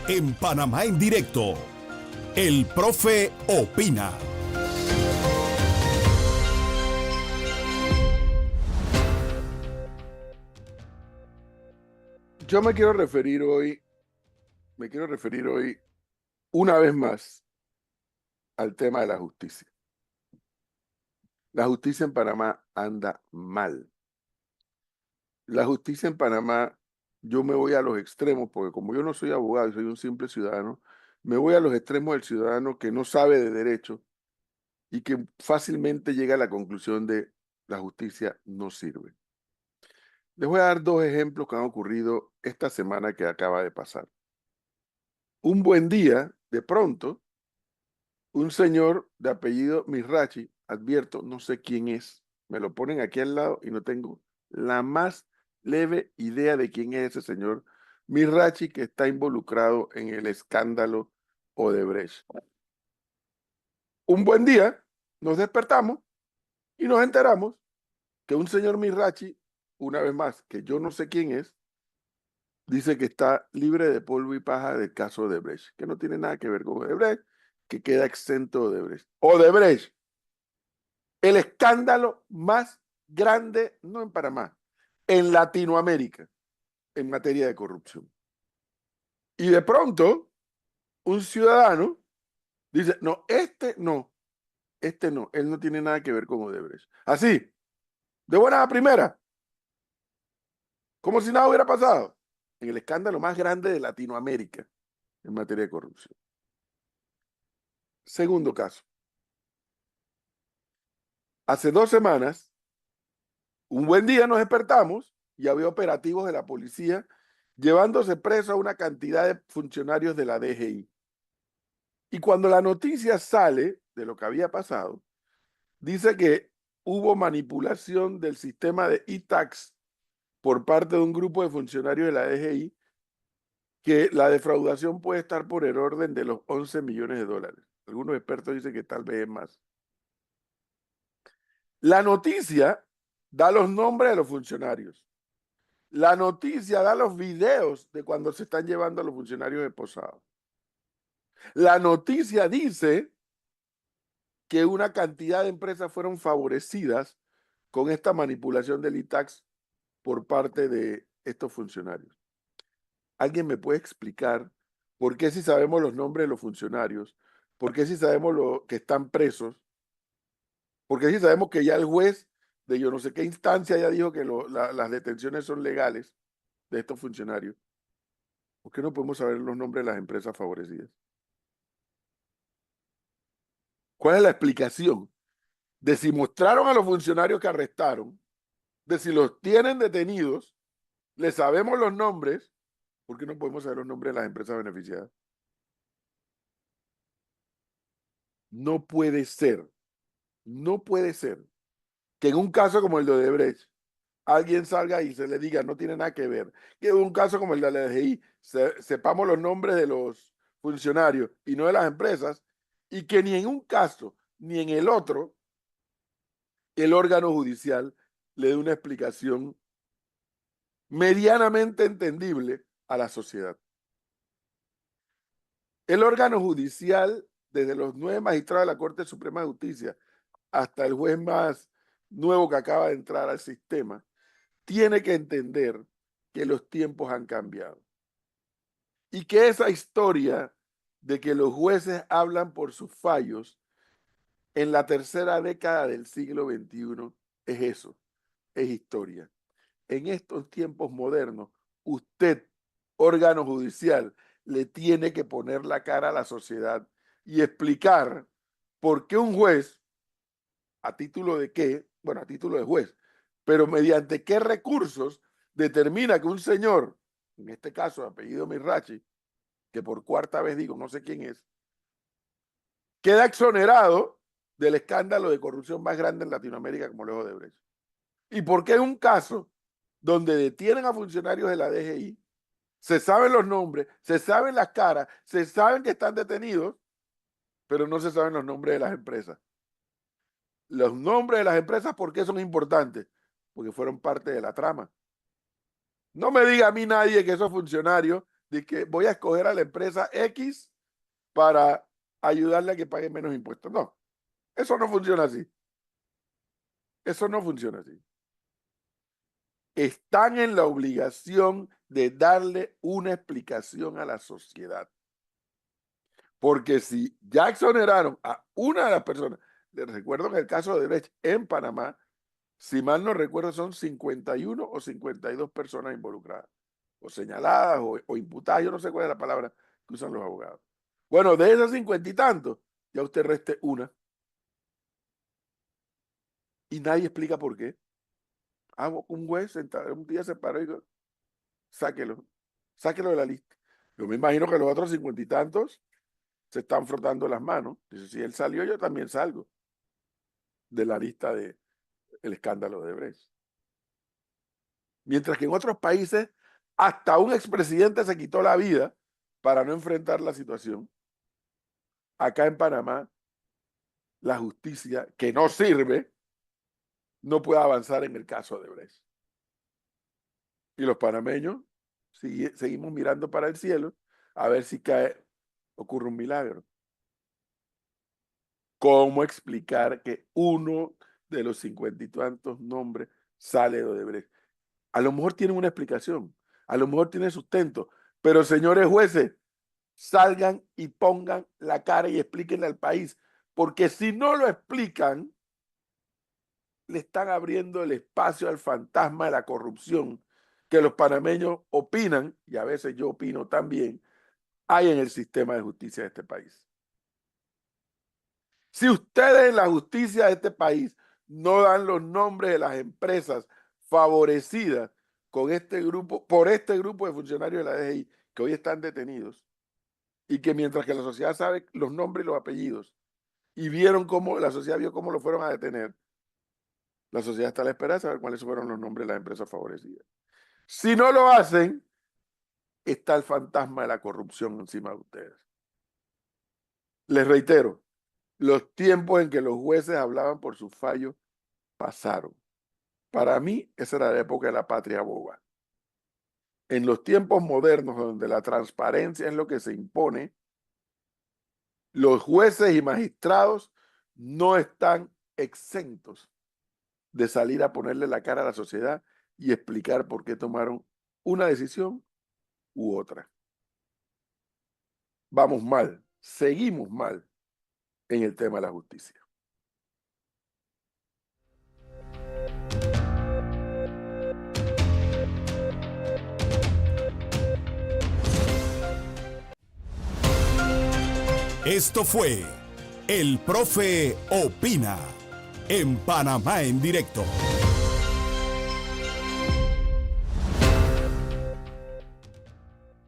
En Panamá en directo, el profe opina. Yo me quiero referir hoy una vez más al tema de la justicia. La justicia en Panamá anda mal. La justicia en Panamá, yo me voy a los extremos, porque como yo no soy abogado y soy un simple ciudadano, me voy a los extremos del ciudadano que no sabe de derecho y que fácilmente llega a la conclusión de la justicia no sirve. Les voy a dar dos ejemplos que han ocurrido esta semana que acaba de pasar. Un buen día, de pronto, un señor de apellido Mirachi, advierto, no sé quién es, me lo ponen aquí al lado y no tengo la más leve idea de quién es ese señor Mirachi que está involucrado en el escándalo Odebrecht. Un buen día, nos despertamos y nos enteramos que un señor Mirachi, una vez más, que yo no sé quién es, dice que está libre de polvo y paja del caso Odebrecht, que no tiene nada que ver con Odebrecht, que queda exento de Odebrecht. Odebrecht, el escándalo más grande, no en Panamá, en Latinoamérica, en materia de corrupción. Y de pronto, un ciudadano dice, no, él no tiene nada que ver con Odebrecht. Así, de buena a primera, como si nada hubiera pasado, en el escándalo más grande de Latinoamérica en materia de corrupción. Segundo caso. Hace 2 semanas, un buen día nos despertamos y había operativos de la policía llevándose preso a una cantidad de funcionarios de la DGI. Y cuando la noticia sale de lo que había pasado, dice que hubo manipulación del sistema de e-tax por parte de un grupo de funcionarios de la DGI, que la defraudación puede estar por el orden de los 11 millones de dólares. Algunos expertos dicen que tal vez es más. La noticia da los nombres de los funcionarios. La noticia da los videos de cuando se están llevando a los funcionarios esposados. La noticia dice que una cantidad de empresas fueron favorecidas con esta manipulación del ITAX por parte de estos funcionarios. ¿Alguien me puede explicar por qué si sabemos los nombres de los funcionarios, por qué si sabemos que están presos, por qué si sabemos que ya el juez de yo no sé qué instancia ya dijo que las detenciones son legales de estos funcionarios? ¿Por qué no podemos saber los nombres de las empresas favorecidas? ¿Cuál es la explicación de si mostraron a los funcionarios que arrestaron, de si los tienen detenidos, les sabemos los nombres? ¿Por qué no podemos saber los nombres de las empresas beneficiadas? No puede ser, no puede ser que en un caso como el de Odebrecht alguien salga y se le diga no tiene nada que ver, que en un caso como el de la DGI sepamos los nombres de los funcionarios y no de las empresas, y que ni en un caso ni en el otro el órgano judicial le dé una explicación medianamente entendible a la sociedad. El órgano judicial, desde los 9 magistrados de la Corte Suprema de Justicia hasta el juez más nuevo que acaba de entrar al sistema, tiene que entender que los tiempos han cambiado y que esa historia de que los jueces hablan por sus fallos en la tercera década del siglo XXI es eso, es historia. En estos tiempos modernos, usted, órgano judicial, le tiene que poner la cara a la sociedad y explicar por qué un juez, a título de qué, bueno, a título de juez, pero mediante qué recursos determina que un señor, en este caso de apellido Mirachi, que por cuarta vez digo, no sé quién es, queda exonerado del escándalo de corrupción más grande en Latinoamérica como lo es Odebrecht. ¿Y por qué en un caso donde detienen a funcionarios de la DGI, se saben los nombres, se saben las caras, se saben que están detenidos, pero no se saben los nombres de las empresas? Los nombres de las empresas, ¿por qué son importantes? Porque fueron parte de la trama. No me diga a mí nadie que esos funcionarios de que voy a escoger a la empresa X para ayudarle a que pague menos impuestos. No, eso no funciona así. Eso no funciona así. Están en la obligación de darle una explicación a la sociedad. Porque si ya exoneraron a una de las personas, les recuerdo que el caso de Brecht en Panamá, si mal no recuerdo, son 51 o 52 personas involucradas, o señaladas o imputadas, yo no sé cuál es la palabra que usan los abogados. Bueno, de esas 50 y tantos, ya usted reste una. Y nadie explica por qué. Un juez sentado, un día se paró y dijo, sáquelo, sáquelo de la lista. Yo me imagino que los otros 50 y tantos se están frotando las manos. Dice, si él salió, yo también salgo de la lista del escándalo de Brecht. Mientras que en otros países, hasta un expresidente se quitó la vida para no enfrentar la situación. Acá en Panamá, la justicia, que no sirve, no puede avanzar en el caso de Brecht. Y los panameños seguimos mirando para el cielo a ver si ocurre un milagro. ¿Cómo explicar que uno de los 50 y tantos nombres sale de Odebrecht? A lo mejor tienen una explicación, a lo mejor tiene sustento, pero señores jueces, salgan y pongan la cara y explíquenle al país, porque si no lo explican, le están abriendo el espacio al fantasma de la corrupción que los panameños opinan, y a veces yo opino también, hay en el sistema de justicia de este país. Si ustedes en la justicia de este país no dan los nombres de las empresas favorecidas con este grupo, por este grupo de funcionarios de la DGI que hoy están detenidos, y que mientras que la sociedad sabe los nombres y los apellidos, y vieron cómo, la sociedad vio cómo lo fueron a detener, la sociedad está a la espera de saber cuáles fueron los nombres de las empresas favorecidas. Si no lo hacen, está el fantasma de la corrupción encima de ustedes. Les reitero, los tiempos en que los jueces hablaban por sus fallos pasaron. Para mí, esa era la época de la patria boba. En los tiempos modernos, donde la transparencia es lo que se impone, los jueces y magistrados no están exentos de salir a ponerle la cara a la sociedad y explicar por qué tomaron una decisión u otra. Vamos mal, seguimos mal en el tema de la justicia. Esto fue El Profe Opina en Panamá en Directo.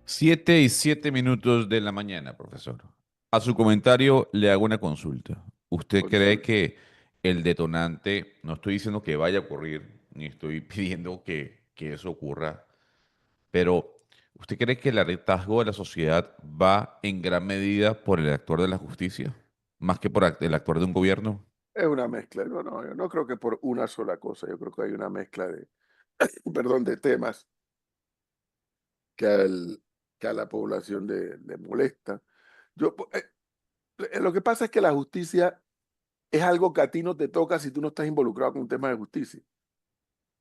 7:07 de la mañana, profesor. A su comentario le hago una consulta. ¿Usted cree Consulte. que el detonante, no estoy diciendo que vaya a ocurrir, ni estoy pidiendo que eso ocurra, pero ¿usted cree que el hartazgo de la sociedad va en gran medida por el actuar de la justicia, más que por el actuar de un gobierno? Es una mezcla. Yo no creo que por una sola cosa. Yo creo que hay una mezcla de, perdón, de temas que, que a la población le molesta. Yo, lo que pasa es que la justicia es algo que a ti no te toca si tú no estás involucrado con un tema de justicia.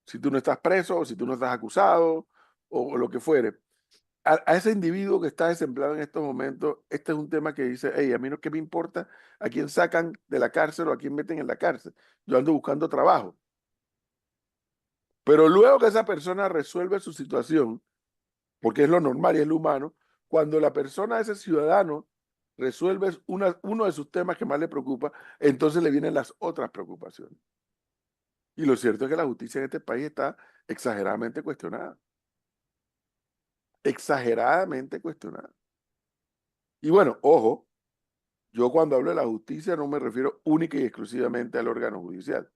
Si tú no estás preso, o si tú no estás acusado, o lo que fuere. A ese individuo que está desempleado en estos momentos, este es un tema que dice, hey, a mí no qué me importa a quién sacan de la cárcel o a quién meten en la cárcel. Yo ando buscando trabajo. Pero luego que esa persona resuelve su situación, porque es lo normal y es lo humano, cuando la persona, ese ciudadano, resuelve uno de sus temas que más le preocupa, entonces le vienen las otras preocupaciones. Y lo cierto es que la justicia en este país está exageradamente cuestionada. Exageradamente cuestionada. Y bueno, ojo, yo cuando hablo de la justicia no me refiero única y exclusivamente al órgano judicial.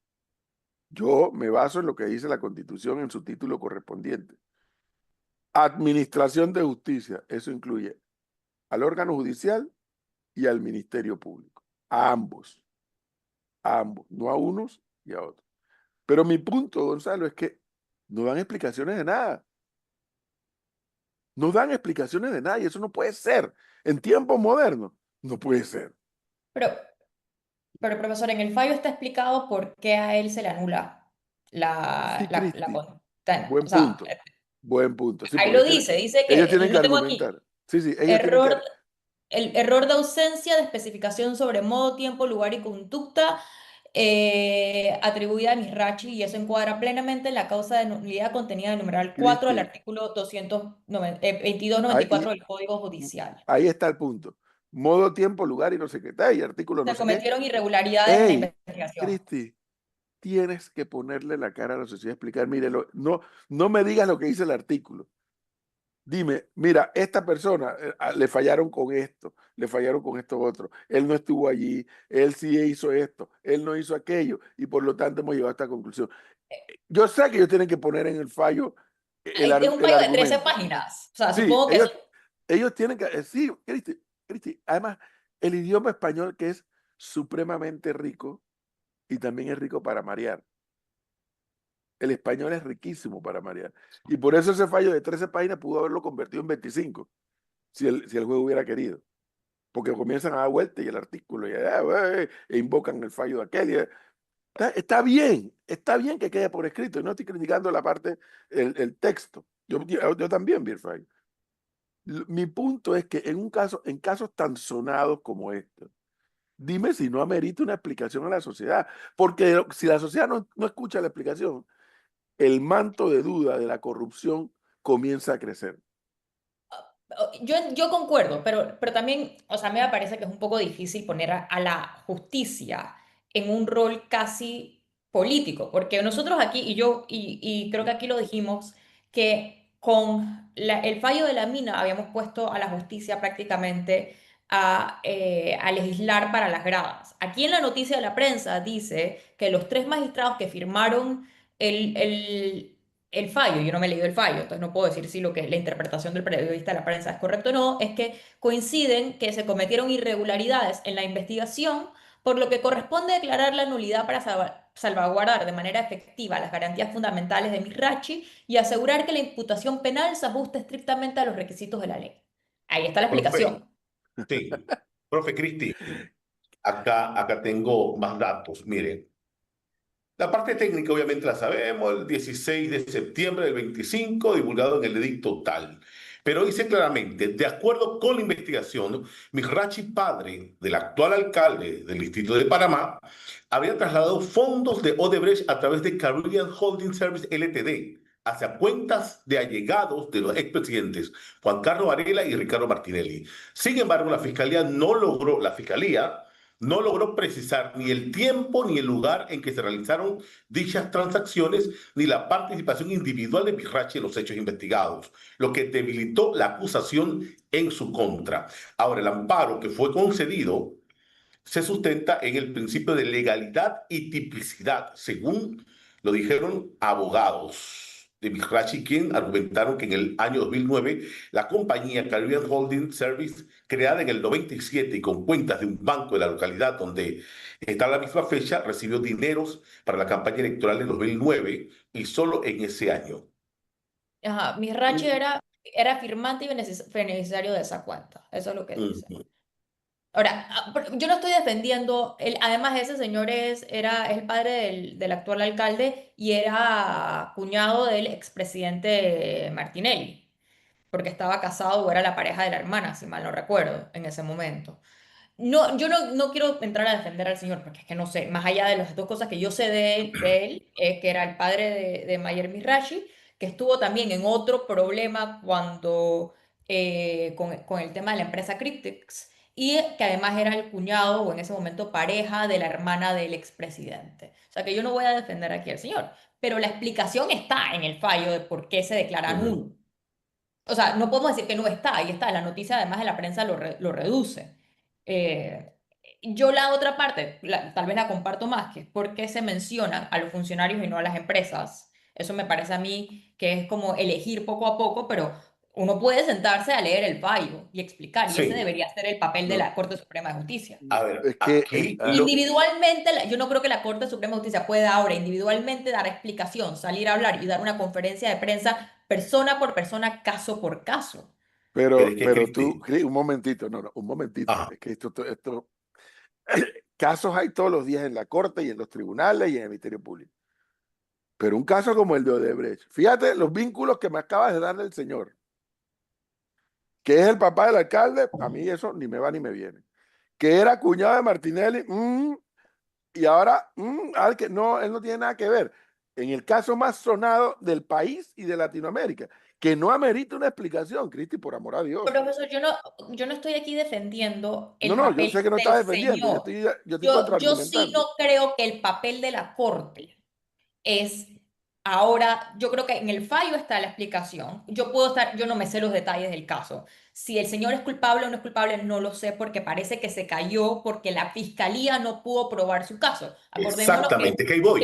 Yo me baso en lo que dice la Constitución en su título correspondiente. Administración de justicia, eso incluye al órgano judicial y al Ministerio Público. A ambos, no a unos y a otros. Pero mi punto, Gonzalo, es que no dan explicaciones de nada. No dan explicaciones de nada y eso no puede ser. En tiempos modernos, no puede ser. Pero, pero profesor, en el fallo está explicado por qué a él se le anula Sí, la Cristi, condena. O buen sea, punto. Buen punto. Sí, ahí porque lo dice ellos que, tienen que lo tengo aquí, argumentar. Sí, sí, ellos tienen que... error, el error de ausencia de especificación sobre modo, tiempo, lugar y conducta atribuida a Misrachi, y eso encuadra plenamente en la causa de nulidad contenida en el numeral 4 del Cristi, artículo ahí, 2294 del Código Judicial. ahí está el punto. Modo, tiempo, lugar y no sé qué. Y artículo no Se sé qué. cometieron irregularidades en la Ey, investigación. Cristi, tienes que ponerle la cara a la sociedad y explicar, mire, no, no me digas lo que dice el artículo. Dime, mira, esta persona le fallaron con esto, le fallaron con esto otro. Él no estuvo allí, él sí hizo esto, él no hizo aquello y por lo tanto hemos llegado a esta conclusión. Yo sé que ellos tienen que poner en el fallo Es un el fallo de 13 argumento. páginas. O sea, Sí, supongo que eso. ellos tienen que, sí, Cristi, además, el idioma español que es supremamente rico y también es rico para marear. El español es riquísimo para marear. Y por eso ese fallo de 13 páginas pudo haberlo convertido en 25, si el juez hubiera querido. Porque comienzan a dar vuelta y el artículo, e invocan el fallo de aquel. Está bien que quede por escrito. No estoy criticando la parte, el texto. Yo también vi el fallo. Mi punto es que en casos tan sonados como este, dime si no amerita una explicación a la sociedad. Porque si la sociedad no escucha la explicación, el manto de duda de la corrupción comienza a crecer. Yo concuerdo, pero también, o sea, a mí me parece que es un poco difícil poner a la justicia en un rol casi político, porque nosotros aquí, y creo que aquí lo dijimos, que con el fallo de la mina habíamos puesto a la justicia prácticamente a legislar para las gradas. Aquí en la noticia de la prensa dice que los tres magistrados que firmaron el el fallo, yo no me he leído el fallo, entonces no puedo decir si lo que la interpretación del periodista de la prensa es correcta o no, es que coinciden que se cometieron irregularidades en la investigación, por lo que corresponde declarar la nulidad para salvaguardar de manera efectiva las garantías fundamentales de Mirachi y asegurar que la imputación penal se ajuste estrictamente a los requisitos de la ley. Ahí está la Profe, explicación. sí, profe Cristi, acá tengo más datos. Miren, la parte técnica obviamente la sabemos, el 16 de septiembre del 25, divulgado en el edicto tal. Pero dice claramente, de acuerdo con la investigación, Mirachi, padre del actual alcalde del distrito de Panamá, habría trasladado fondos de Odebrecht a través de Caribbean Holding Service Ltd. hacia cuentas de allegados de los expresidentes Juan Carlos Varela y Ricardo Martinelli. Sin embargo, la fiscalía no logró precisar ni el tiempo ni el lugar en que se realizaron dichas transacciones, ni la participación individual de Mirachi en los hechos investigados, lo que debilitó la acusación en su contra. Ahora, el amparo que fue concedido se sustenta en el principio de legalidad y tipicidad, según lo dijeron abogados de Mirachi, quien argumentaron que en el año 2009 la compañía Caribbean Holding Service, creada en el 97 y con cuentas de un banco de la localidad donde está la misma fecha, recibió dineros para la campaña electoral de 2009 y solo en ese año. Ajá, Mirachi era firmante y beneficiario de esa cuenta, eso es lo que dice. Ahora, yo no estoy defendiendo, además ese señor es el padre del actual alcalde y era cuñado del expresidente Martinelli, porque estaba casado o era la pareja de la hermana, si mal no recuerdo, en ese momento. No, yo no quiero entrar a defender al señor, porque es que no sé, más allá de las dos cosas que yo sé de él, que era el padre de Mayer Mirachi, que estuvo también en otro problema con el tema de la empresa Cryptex, y que además era el cuñado o en ese momento pareja de la hermana del expresidente. O sea que yo no voy a defender aquí al señor, pero la explicación está en el fallo de por qué se declara nulo. O sea, no podemos decir que no está, ahí está, la noticia además de la prensa lo reduce. Eh, yo la otra parte, tal vez la comparto más, que es por qué se mencionan a los funcionarios y no a las empresas. Eso me parece a mí que es como elegir poco a poco, pero uno puede sentarse a leer el fallo y explicar, y ese Sí, debería ser el papel de No, la Corte Suprema de Justicia. a ver, es que aquí Individualmente, yo no creo que la Corte Suprema de Justicia pueda ahora individualmente dar explicación, salir a hablar y dar una conferencia de prensa persona por persona, caso por caso. pero es que pero tú, Cristi, un momentito, no, un momentito. ajá, Es que casos hay todos los días en la corte y en los tribunales y en el Ministerio Público. Pero un caso como el de Odebrecht, fíjate los vínculos que me acabas de darle el señor, que es el papá del alcalde, a mí eso ni me va ni me viene. Que era cuñado de Martinelli, y ahora, que no, él no tiene nada que ver. En el caso más sonado del país y de Latinoamérica, que no amerita una explicación, Cristi, por amor a Dios. Profesor, yo no estoy aquí defendiendo No, el no, yo papel sé que no del estás defendiendo, señor. yo estoy Yo sí contraargumentando. no creo que el papel de la Corte es ahora, yo creo que en el fallo está la explicación. Yo no me sé los detalles del caso. Si el señor es culpable o no es culpable, no lo sé porque parece que se cayó porque la fiscalía no pudo probar su caso. Acordémonos exactamente, que ahí que, voy.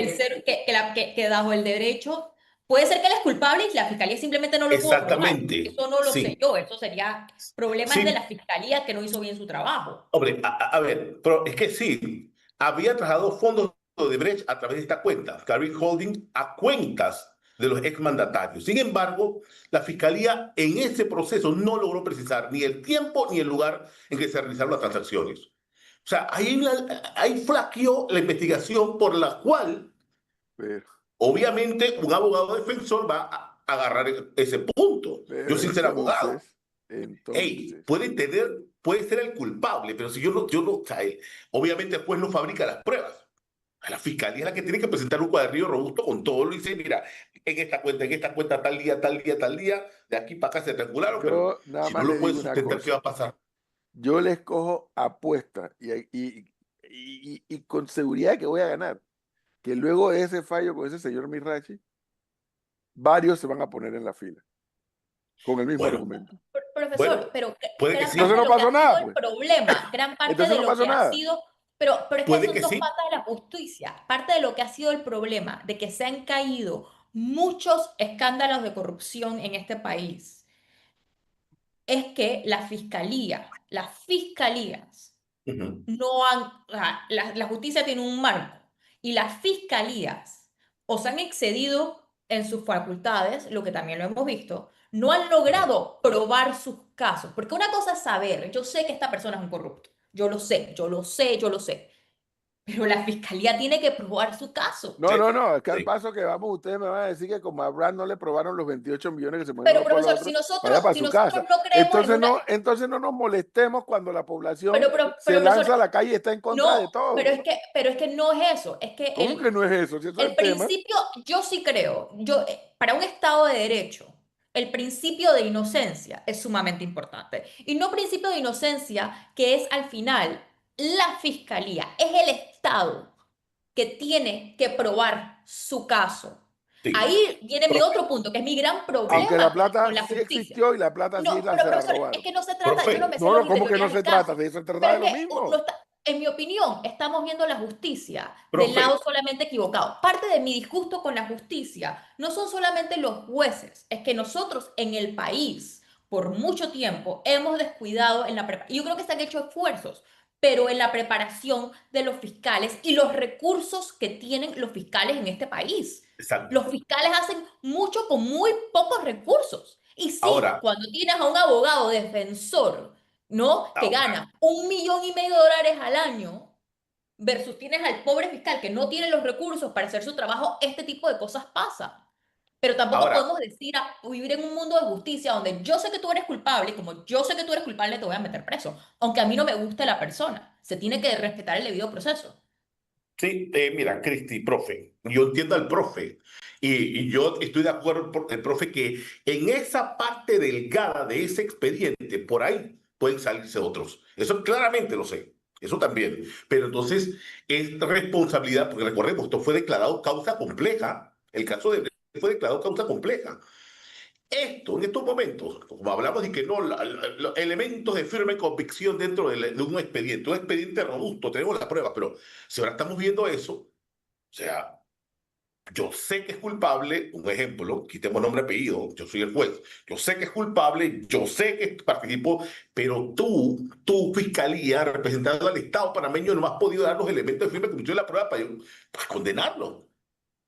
que bajo el derecho puede ser que él es culpable y la fiscalía simplemente no lo pudo probar. Exactamente, Eso no lo sé sí, yo, eso sería problemas de la sí, fiscalía que no hizo bien su trabajo. hombre, a ver, pero es que sí, había trasladado fondos de Brecht a través de esta cuenta, Caribbean Holding, a cuentas de los exmandatarios. Sin embargo, la fiscalía en ese proceso no logró precisar ni el tiempo ni el lugar en que se realizaron las transacciones. O sea, ahí flaqueó la investigación por la cual, Pero, obviamente, un abogado defensor va a agarrar ese punto. Yo pero sin ser abogado. Hey, entonces, puede ser el culpable, pero si yo no, o sea, obviamente después no fabrica las pruebas. La fiscalía es la que tiene que presentar un cuadernillo robusto con todo lo y dice, mira, en esta cuenta, tal día, tal día, tal día, de aquí para acá se triangularon, pero yo nada si no más lo le puedes digo una sustentar, ¿qué va cosa. a pasar? Yo les cojo apuestas y con seguridad de que voy a ganar. Que luego de ese fallo con ese señor Mirachi, varios se van a poner en la fila con el mismo Bueno, argumento. Profesor, bueno, pero puede que gran parte Entonces sí, de no lo que pasó ha sido nada, el pues. problema, gran parte Entonces de no lo pasó que ha nada. sido, pero es que puede son que dos sí. patas de la justicia. Parte de lo que ha sido el problema, de que se han caído muchos escándalos de corrupción en este país es que las fiscalías Ujú. no han, o sea, la justicia tiene un marco y las fiscalías o se han excedido en sus facultades, lo que también lo hemos visto, no han logrado probar sus casos. Porque una cosa es saber, yo sé que esta persona es un corrupto, yo lo sé, yo lo sé, yo lo sé, pero la fiscalía tiene que probar su caso. No, Sí, no, no, es que al sí. paso que vamos, ustedes me van a decir que como a Brad no le probaron los 28 millones que se mueven Pero uno por el profesor, otro, vaya para si su nosotros casa. no creemos en una... Entonces no nos molestemos cuando la población se Pero lanza profesor, a la calle y está en contra de no, todo. pero es que no es eso, es que ¿Cómo que no es eso? Si eso es el el tema. principio, yo sí creo, para un Estado de Derecho, el principio de inocencia es sumamente importante. Y no principio de inocencia, que es al final la fiscalía, es el Estado que tiene que probar su caso. Sí. Ahí viene mi Profe, otro punto, que es mi gran Aunque la problema plata con la sí justicia. existió y la plata sí No, la pero se la profesor, es robaron. que no se trata, yo no profe, me sé No, los no, ¿cómo que no teorías se del trata? caso, De eso se trata pero de es lo que, mismo. en mi opinión, estamos viendo la justicia del profe, lado solamente equivocado. Parte de mi disgusto con la justicia no son solamente los jueces, es que nosotros en el país, por mucho tiempo, hemos descuidado en la preparación. Yo creo que se han hecho esfuerzos, pero en la preparación de los fiscales y los recursos que tienen los fiscales en este país. Los exacto. fiscales hacen mucho con muy pocos recursos. Y sí, Ahora, cuando tienes a un abogado defensor, ¿no? Que ahora, gana 1,5 millones de dólares al año, versus tienes al pobre fiscal que no tiene los recursos para hacer su trabajo, este tipo de cosas pasa. Pero tampoco ahora, podemos decir vivir en un mundo de justicia donde yo sé que tú eres culpable y como yo sé que tú eres culpable te voy a meter preso, aunque a mí no me guste la persona. Se tiene que respetar el debido proceso. sí, mira, Cristi, profe, yo entiendo al profe y yo estoy de acuerdo con el profe que en esa parte delgada de ese expediente, por ahí pueden salirse otros. Eso claramente lo sé, eso también. Pero entonces es responsabilidad, porque recordemos, esto fue declarado causa compleja, el caso de fue declarado causa compleja. Esto, en estos momentos, como hablamos de que no, los elementos de firme convicción dentro de un expediente robusto, tenemos las pruebas, pero si ahora estamos viendo eso, o sea, yo sé que es culpable, un ejemplo, quitemos nombre y apellido, yo soy el juez, yo sé que es culpable, yo sé que participó, pero tu fiscalía, representando al Estado panameño, no has podido dar los elementos de firme convicción de la prueba para condenarlo.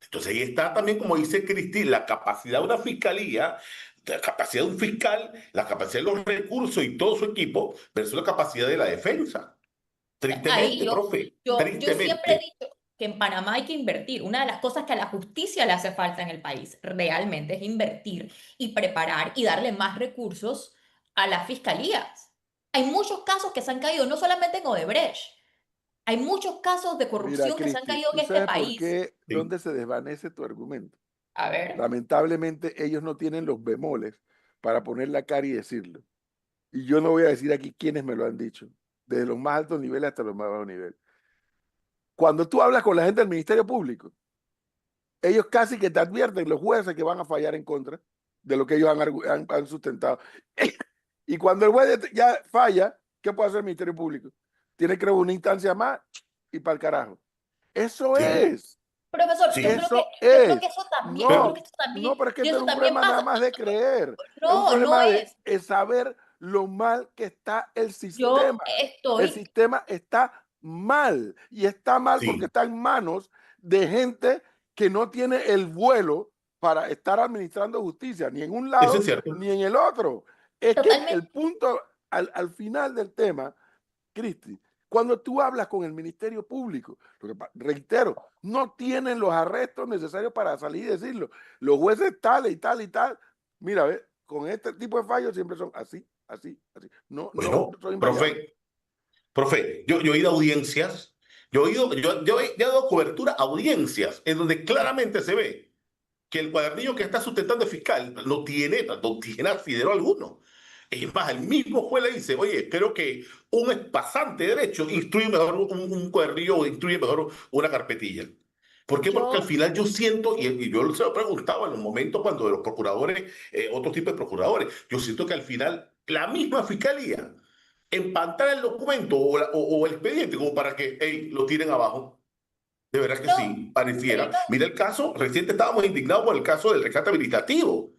Entonces ahí está también, como dice Cristi, la capacidad de una fiscalía, la capacidad de un fiscal, la capacidad de los recursos y todo su equipo, versus la capacidad de la defensa. Ahí Tristemente, profe, yo siempre he tristemente. dicho que en Panamá hay que invertir. Una de las cosas que a la justicia le hace falta en el país realmente es invertir y preparar y darle más recursos a las fiscalías. Hay muchos casos que se han caído, no solamente en Odebrecht. Hay muchos casos de Mira, corrupción que se han Cristi, caído ¿tú en este sabes por país. qué, Sí. dónde se desvanece tu argumento? A ver. Lamentablemente ellos no tienen los bemoles para poner la cara y decirlo. Y yo no voy a decir aquí quiénes me lo han dicho, desde los más altos niveles hasta los más bajos niveles. Cuando tú hablas con la gente del Ministerio Público, ellos casi que te advierten, los jueces, que van a fallar en contra de lo que ellos han sustentado. Y cuando el juez ya falla, ¿qué puede hacer el Ministerio Público? Tiene que crear una instancia más y para el carajo. Eso Sí, es. Profesor, sí, yo creo que Yo yo creo pero que eso también, no, pero es que y este eso no es un también problema nada pasa. más de creer, es un No, no problema de es. saber lo mal que está el Yo sistema. El estoy sistema está mal y está mal porque sí, está en manos de gente que no tiene el vuelo para estar administrando justicia, ni en un eso es lado cierto. ni en el otro. Es que el totalmente. punto al final del tema, Cristi, cuando tú hablas con el Ministerio Público, reitero, no tienen los arrestos necesarios para salir y decirlo. Los jueces tal y tal y tal, mira, ve, con este tipo de fallos siempre son así, así, así. No, no Bueno, son invariables. profe, yo he ido a audiencias, yo he dado cobertura a audiencias en donde claramente se ve que el cuadernillo que está sustentando el fiscal no tiene asidero alguno. Es más, el mismo juez le dice, oye, espero que un pasante de derecho instruya mejor un cuadernillo o instruye mejor una carpetilla. ¿Por qué? Porque al Yo, final yo siento, y yo se lo he preguntado en los momentos cuando de los procuradores, otro tipo de procuradores, yo siento que al final la misma fiscalía empantalla el documento o el expediente como para que hey, lo tiren abajo. De verdad que No, sí, pero pareciera. yo Mira el caso, reciente estábamos indignados por el caso del rescate habilitativo. O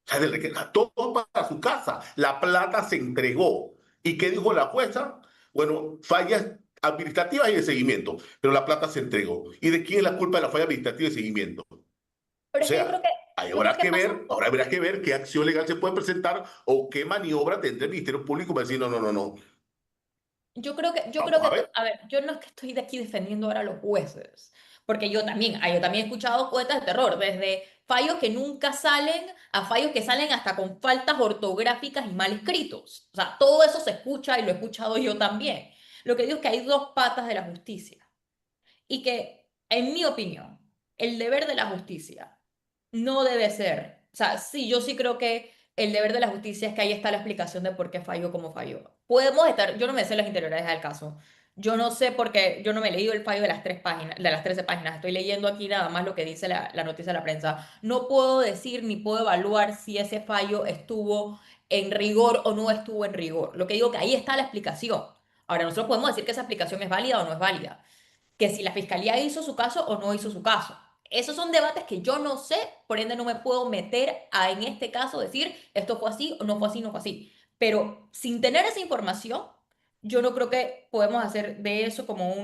sea, todo para su casa. La plata se entregó. ¿Y qué dijo la jueza? Bueno, fallas administrativas y de seguimiento, pero la plata se entregó. ¿Y de quién es la culpa de la falla administrativa y de seguimiento? O pero es que sea, ahí yo creo habrá que que pasa ver, ahora habrá que ver qué acción legal se puede presentar o qué maniobra tendrá el Ministerio Público para decir, no, no, no, no. yo creo Vamos a que, ver. a ver, yo no es que estoy de aquí defendiendo ahora a los jueces, porque yo también he escuchado cuentas de terror, desde fallos que nunca salen a fallos que salen hasta con faltas ortográficas y mal escritos. O sea, todo eso se escucha y lo he escuchado yo también. Lo que digo es que hay dos patas de la justicia y que, en mi opinión, el deber de la justicia no debe ser, o sea, sí, yo sí creo que el deber de la justicia es que ahí está la explicación de por qué falló como falló. Podemos estar, yo no me sé las interioridades del caso. Yo no sé por qué, yo no me he leído el fallo de las 3 páginas, de las 13 páginas. Estoy leyendo aquí nada más lo que dice la noticia de la prensa. No puedo decir ni puedo evaluar si ese fallo estuvo en rigor o no estuvo en rigor. Lo que digo que ahí está la explicación. Ahora, nosotros podemos decir que esa explicación es válida o no es válida, que si la fiscalía hizo su caso o no hizo su caso. Esos son debates que yo no sé, por ende no me puedo meter a, en este caso, decir esto fue así o no fue así, no fue así. Pero sin tener esa información, yo no creo que podemos hacer de eso como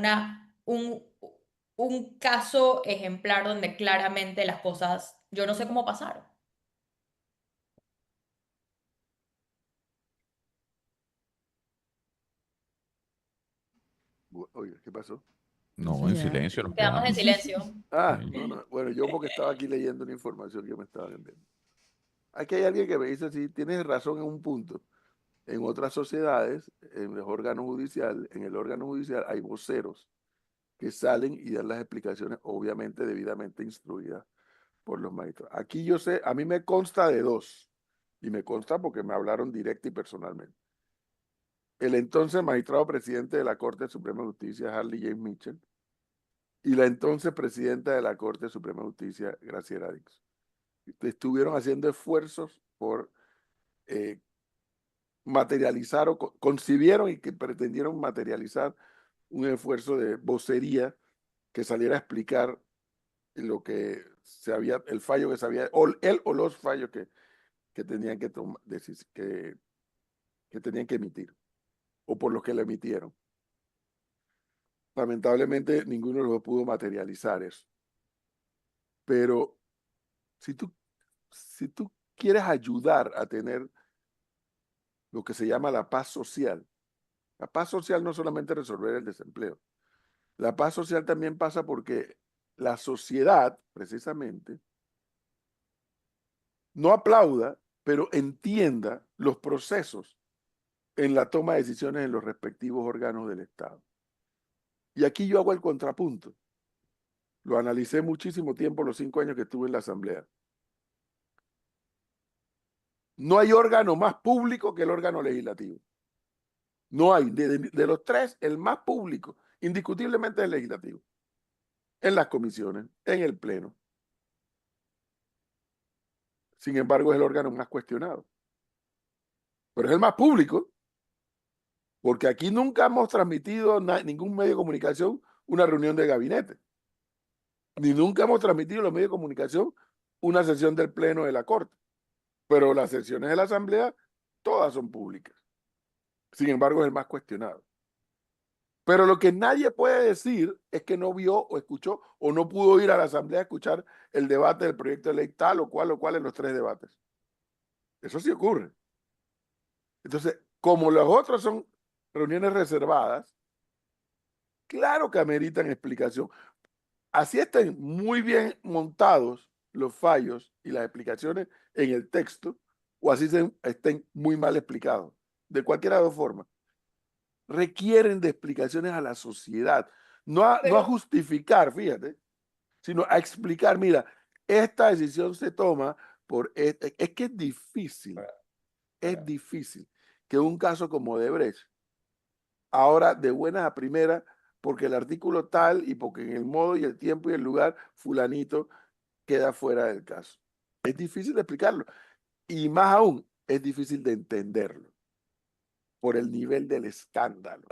un caso ejemplar donde claramente las cosas, yo no sé cómo pasaron. Oye, ¿qué pasó? No, Sí, en ya. silencio nos Quedamos en quedamos. silencio. Ah, Sí. no, no. Bueno, yo porque estaba aquí leyendo una información que me estaban enviando. Aquí hay alguien que me dice, sí, tienes razón en un punto. En otras sociedades, en el órgano judicial hay voceros que salen y dan las explicaciones, obviamente debidamente instruidas por los magistrados. Aquí yo sé, a mí me consta de dos, y me consta porque me hablaron directa y personalmente. El entonces magistrado presidente de la Corte Suprema de Justicia, Harley James Mitchell, y la entonces presidenta de la Corte Suprema de Justicia, Graciela Dixon. Estuvieron haciendo esfuerzos por materializar o concibieron y que pretendieron materializar un esfuerzo de vocería que saliera a explicar lo que se había, el fallo que se había, o él o los fallos que tenían que, que tenían que emitir, o por los que le emitieron. Lamentablemente ninguno de los pudo materializar eso. Pero si tú, si tú quieres ayudar a tener lo que se llama la paz social no solamente resolver el desempleo, la paz social también pasa porque la sociedad, precisamente, no aplauda, pero entienda los procesos en la toma de decisiones en los respectivos órganos del Estado. Y aquí yo hago el contrapunto. Lo analicé muchísimo tiempo, los 5 años que estuve en la Asamblea. No hay órgano más público que el órgano legislativo. No hay. De los tres, el más público, indiscutiblemente, es el legislativo. En las comisiones, en el pleno. Sin embargo, es el órgano más cuestionado. Pero es el más público, porque aquí nunca hemos transmitido ningún medio de comunicación una reunión de gabinete. Ni nunca hemos transmitido en los medios de comunicación una sesión del pleno de la Corte. Pero las sesiones de la Asamblea, todas son públicas. Sin embargo, es el más cuestionado. Pero lo que nadie puede decir es que no vio o escuchó o no pudo ir a la Asamblea a escuchar el debate del proyecto de ley tal o cual en los 3 debates. Eso sí ocurre. Entonces, como los otros son reuniones reservadas, claro que ameritan explicación. Así estén muy bien montados los fallos y las explicaciones en el texto, o así estén muy mal explicados. De cualquiera de dos formas. Requieren de explicaciones a la sociedad, no a justificar, fíjate, sino a explicar, mira, esta decisión se toma por... Es que es difícil que un caso como Odebrecht, ahora de buenas a primeras, porque el artículo tal y porque en el modo y el tiempo y el lugar, fulanito queda fuera del caso. Es difícil de explicarlo y más aún es difícil de entenderlo por el nivel del escándalo,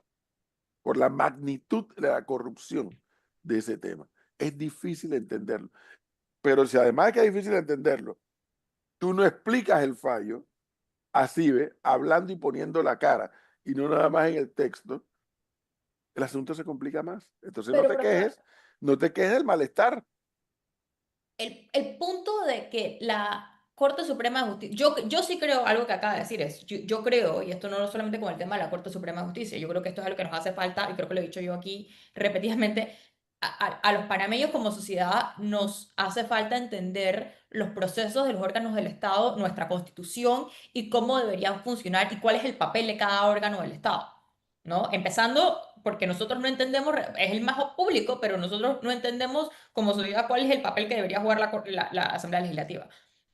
por la magnitud de la corrupción de ese tema. es difícil entenderlo. Pero si además que es difícil entenderlo, tú no explicas el fallo, así ve, hablando y poniendo la cara, y no nada más en el texto, el asunto se complica más. Entonces Pero, profesor, no te quejes del malestar. el punto de que la Corte Suprema de Justicia, yo sí creo algo que acaba de decir, yo creo, y esto no solamente con el tema de la Corte Suprema de Justicia, yo creo que esto es algo que nos hace falta, y creo que lo he dicho yo aquí repetidamente, a los panameños como sociedad nos hace falta entender los procesos de los órganos del Estado, nuestra constitución y cómo deberían funcionar y cuál es el papel de cada órgano del Estado. ¿No? Empezando porque nosotros no entendemos, es el más público, pero nosotros no entendemos como sociedad cuál es el papel que debería jugar la Asamblea Legislativa.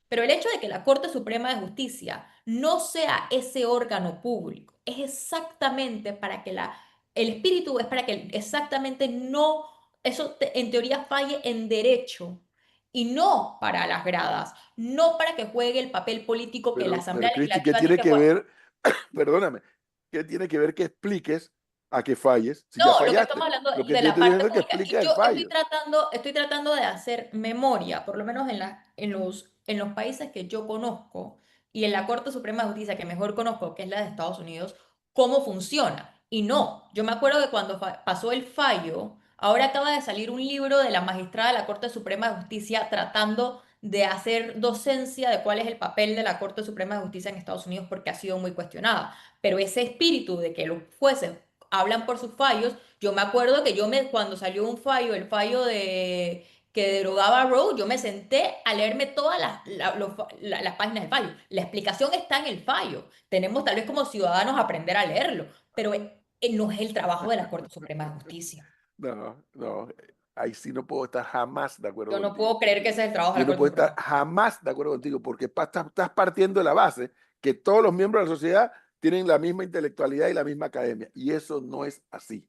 Pero el hecho de que la Corte Suprema de Justicia no sea ese órgano público es exactamente para que el espíritu es para que exactamente no, en teoría falle en derecho y no para las gradas, no para que juegue el papel político que la Pero Asamblea Cristi, ¿qué Legislativa tiene tiene que que jugar. ver? Perdóname, ¿qué tiene que ver que expliques a que falles si ya No, lo que fallaste? estamos hablando Lo que de yo la estoy parte diciendo es que pública. Y expliques el yo fallo. estoy tratando de hacer memoria, por lo menos en los países que yo conozco y en la Corte Suprema de Justicia que mejor conozco, que es la de Estados Unidos, cómo funciona. Y no, yo me acuerdo que cuando pasó el fallo, ahora acaba de salir un libro de la magistrada de la Corte Suprema de Justicia tratando de hacer docencia de cuál es el papel de la Corte Suprema de Justicia en Estados Unidos porque ha sido muy cuestionada. Pero ese espíritu de que los jueces hablan por sus fallos. Yo me acuerdo que cuando salió un fallo, el fallo de que derogaba a Roe, yo me senté a leerme todas las páginas del fallo. La explicación está en el fallo. Tenemos tal vez como ciudadanos aprender a leerlo, pero no es el trabajo de la Corte Suprema de Justicia. No, no, ahí sí no puedo estar jamás de acuerdo Yo no contigo. puedo creer que ese es el trabajo de Yo la no Corte puedo Suprema estar de Justicia. jamás de acuerdo contigo porque estás partiendo de la base que todos los miembros de la sociedad tienen la misma intelectualidad y la misma academia. Y eso no es así.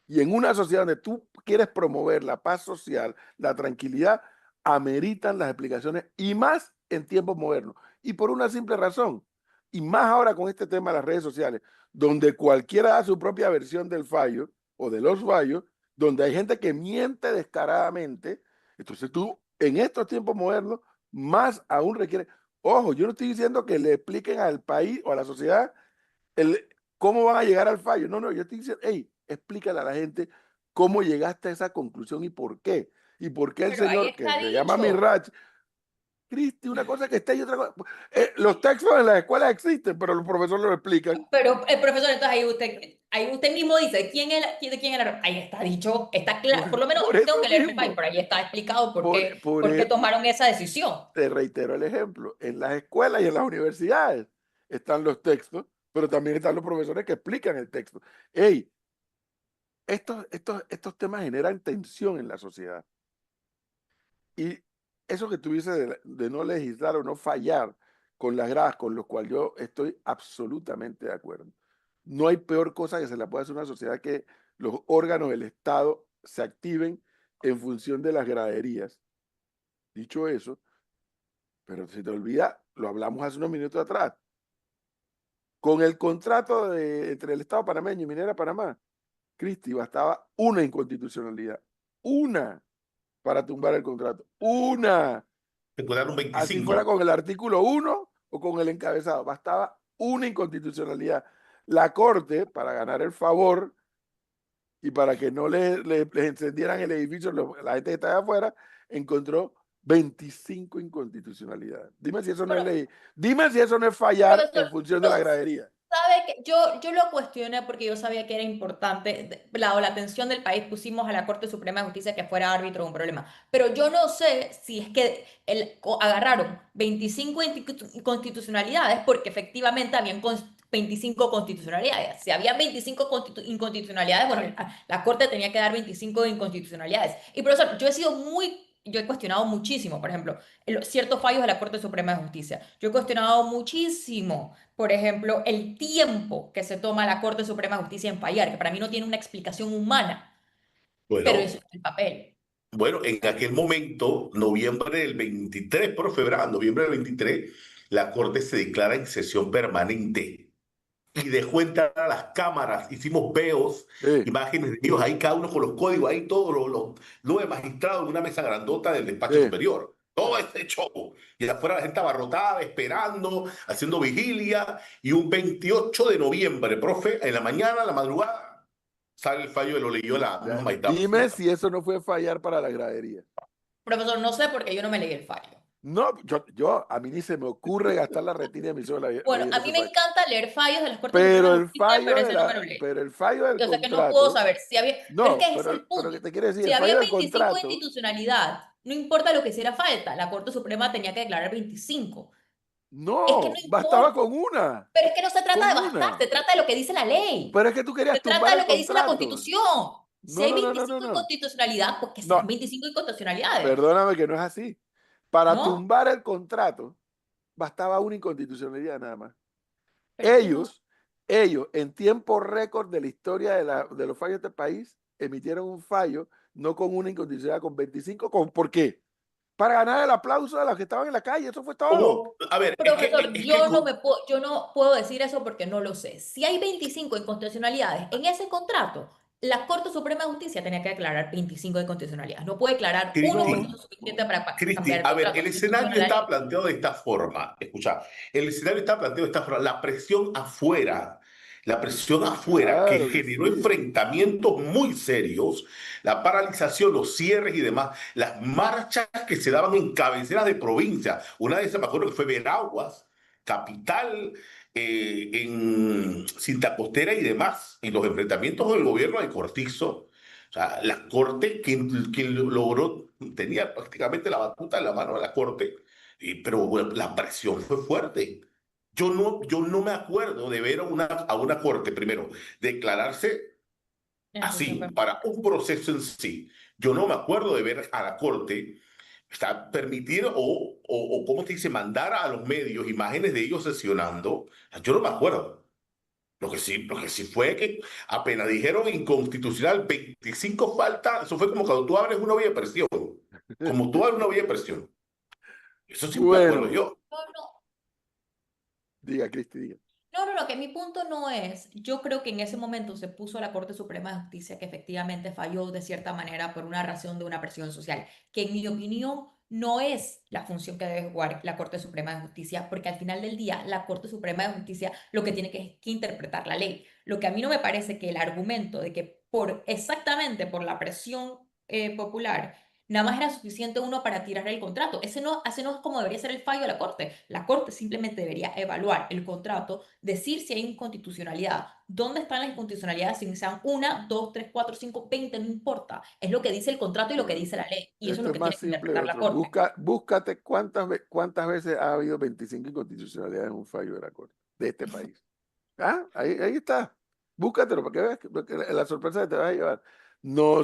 Y en una sociedad donde tú quieres promover la paz social, la tranquilidad, ameritan las explicaciones y más en tiempos modernos. Y por una simple razón, y más ahora con este tema de las redes sociales, donde cualquiera da su propia versión del fallo o de los fallos, donde hay gente que miente descaradamente. Entonces tú, en estos tiempos modernos, más aún requiere, ojo, yo no estoy diciendo que le expliquen al país o a la sociedad el, cómo van a llegar al fallo. No, no, yo estoy diciendo, hey, explícale a la gente cómo llegaste a esa conclusión y por qué. Y por qué el Pero ahí señor que está se llama dicho. Mirach, Cristi, una cosa que está y otra cosa. Los textos en las escuelas existen, pero los profesores lo explican. Pero el profesor, entonces ahí usted mismo dice, de quién era? Ahí está dicho, está claro, por lo menos Por tengo eso que leerme el fallo, mismo, pero ahí está explicado por, por qué tomaron esa decisión. te reitero el ejemplo, en las escuelas y en las universidades están los textos, pero también están los profesores que explican el texto. Hey, estos temas generan tensión en la sociedad. Y eso que tú dices de no legislar o no fallar con las gradas, con lo cual yo estoy absolutamente de acuerdo. No hay peor cosa que se le pueda hacer a una sociedad que los órganos del Estado se activen en función de las graderías. Dicho eso, pero si te olvida, lo hablamos hace unos minutos atrás, con el contrato entre el Estado panameño y Minera Panamá, Cristi, bastaba una inconstitucionalidad, una para tumbar el contrato, una. Se quedaron Así fuera 25. con el artículo 1 o con el encabezado, bastaba una inconstitucionalidad. La Corte, para ganar el favor y para que no les encendieran el edificio la gente que estaba afuera, encontró 25 inconstitucionalidades. Dime si eso no es Bueno, ley. Dime si eso no es fallar en profesor, función de la yo gradería. sabe que yo lo cuestioné porque yo sabía que era importante, la atención del país, pusimos a la Corte Suprema de Justicia que fuera árbitro de un problema. Pero yo no sé si es que agarraron 25 inconstitucionalidades porque efectivamente habían 25 constitucionalidades. Si había 25 inconstitucionalidades, bueno, la Corte tenía que dar 25 inconstitucionalidades. Y profesor, yo he cuestionado muchísimo, por ejemplo, ciertos fallos de la Corte Suprema de Justicia. Yo he cuestionado muchísimo, por ejemplo, el tiempo que se toma la Corte Suprema de Justicia en fallar, que para mí no tiene una explicación humana, pero eso Bueno, es el papel. bueno, en aquel momento, noviembre del 23, por febrero, noviembre del 23, la Corte se declara en sesión permanente. y dejó entrar a las cámaras. Hicimos veos, Sí, imágenes de ellos ahí, cada uno con los códigos, ahí todos los magistrados en una mesa grandota del despacho sí. superior. Todo ese show. Y afuera la gente abarrotada, esperando, haciendo vigilia. Y un 28 de noviembre, profe, en la mañana, en la madrugada, sale el fallo y lo leyó la Ya, misma magistrada dime presidenta. si eso no fue fallar para la gradería. Profesor, no sé porque yo no me leí el fallo. No, a mí ni se me ocurre gastar la retina de mis ojos Bueno, leyendo a mí ese me fallo. encanta leer fallos de las Cortes Supremas de Justicia, pero ese no me lo leí. Pero el fallo del O sea que no puedo contrato, saber si había, pero es no, que ese es el pero punto. que te quiero decir, Si el había fallo del 25 de contrato, institucionalidad, no importa lo que hiciera falta, la Corte Suprema tenía que declarar 25. Es que no no, bastaba importa. con una, Pero es que no se trata con de bastar, una. se trata de lo que dice la ley. Pero es que tú Se querías trata tumbar de el lo que dice la contrato. Constitución. Si No, hay no, no, no, no, 25 no. inconstitucionalidad, pues que sean No, 25 inconstitucionalidades. perdóname que no es así. Para ¿No? tumbar el contrato, bastaba una inconstitucionalidad nada más. Pero es que no. Ellos, ellos, en tiempo récord de la historia de los fallos de este país, emitieron un fallo, no con una inconstitucionalidad, con 25, ¿por qué? Para ganar el aplauso de los que estaban en la calle, eso fue todo. ¿Cómo? A ver, Profesor, es que yo no puedo decir eso porque no lo sé. Si hay 25 inconstitucionalidades en ese contrato, la Corte Suprema de Justicia tenía que declarar 25 inconstitucionalidades. No puede declarar uno porque Cristi, eso es suficiente para Cristi, cambiar el a ver, contrato. el Eso no escenario es la está ley. planteado de esta forma. Escucha, el escenario está planteado de esta forma. La presión afuera que Claro que generó sí. enfrentamientos muy serios, la paralización, los cierres y demás, las marchas que se daban en cabeceras de provincia. Una de esas me acuerdo que fue Veraguas, capital, en Cinta Costera y demás, y los enfrentamientos con el gobierno de Cortizo. O sea, la Corte, quien logró, tenía prácticamente la batuta en la mano de la Corte, pero bueno, la presión fue fuerte. Yo no me acuerdo de ver a una Corte, primero, declararse En sesión así, para permanente. un proceso en sí. Yo no me acuerdo de ver a la Corte permitir o, ¿cómo te dice?, mandar a los medios imágenes de ellos sesionando. Yo no me acuerdo. Lo que sí fue que apenas dijeron inconstitucional 25 faltas, eso fue como cuando tú abres una vía de presión, como tú abres una vía de presión. Eso sí me acuerdo Bueno, yo. No, no, diga, Cristi, diga. no, que mi punto no es, yo creo que en ese momento se puso a la Corte Suprema de Justicia que efectivamente falló de cierta manera por una razón de una presión social, que en mi opinión no es la función que debe jugar la Corte Suprema de Justicia, porque al final del día la Corte Suprema de Justicia lo que tiene que es que interpretar la ley. Lo que a mí no me parece que el argumento de que exactamente por la presión popular, nada más era suficiente uno para tirar el contrato. Ese no es como debería ser el fallo de la Corte. La Corte simplemente debería evaluar el contrato, decir si hay inconstitucionalidad. ¿Dónde están las inconstitucionalidades? Si sean una, dos, tres, cuatro, cinco, 20, no importa. Es lo que dice el contrato y lo que Bueno, dice la ley. Y eso es esto lo es que más tiene que simple de interpretar la otro. Corte. Búscate cuántas veces ha habido 25 inconstitucionalidades en un fallo de la Corte de este país. Ah, ahí está. Búscatelo para que veas porque la sorpresa que te vas a llevar. No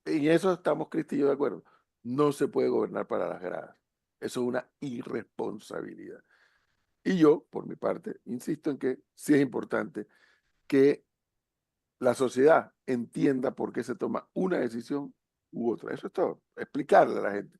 en eso estamos Cristi y yo de acuerdo. No se puede gobernar para las gradas. Eso es una irresponsabilidad. Y yo, por mi parte, insisto en que sí es importante que la sociedad entienda por qué se toma una decisión u otra. Eso es todo. Explicarle a la gente.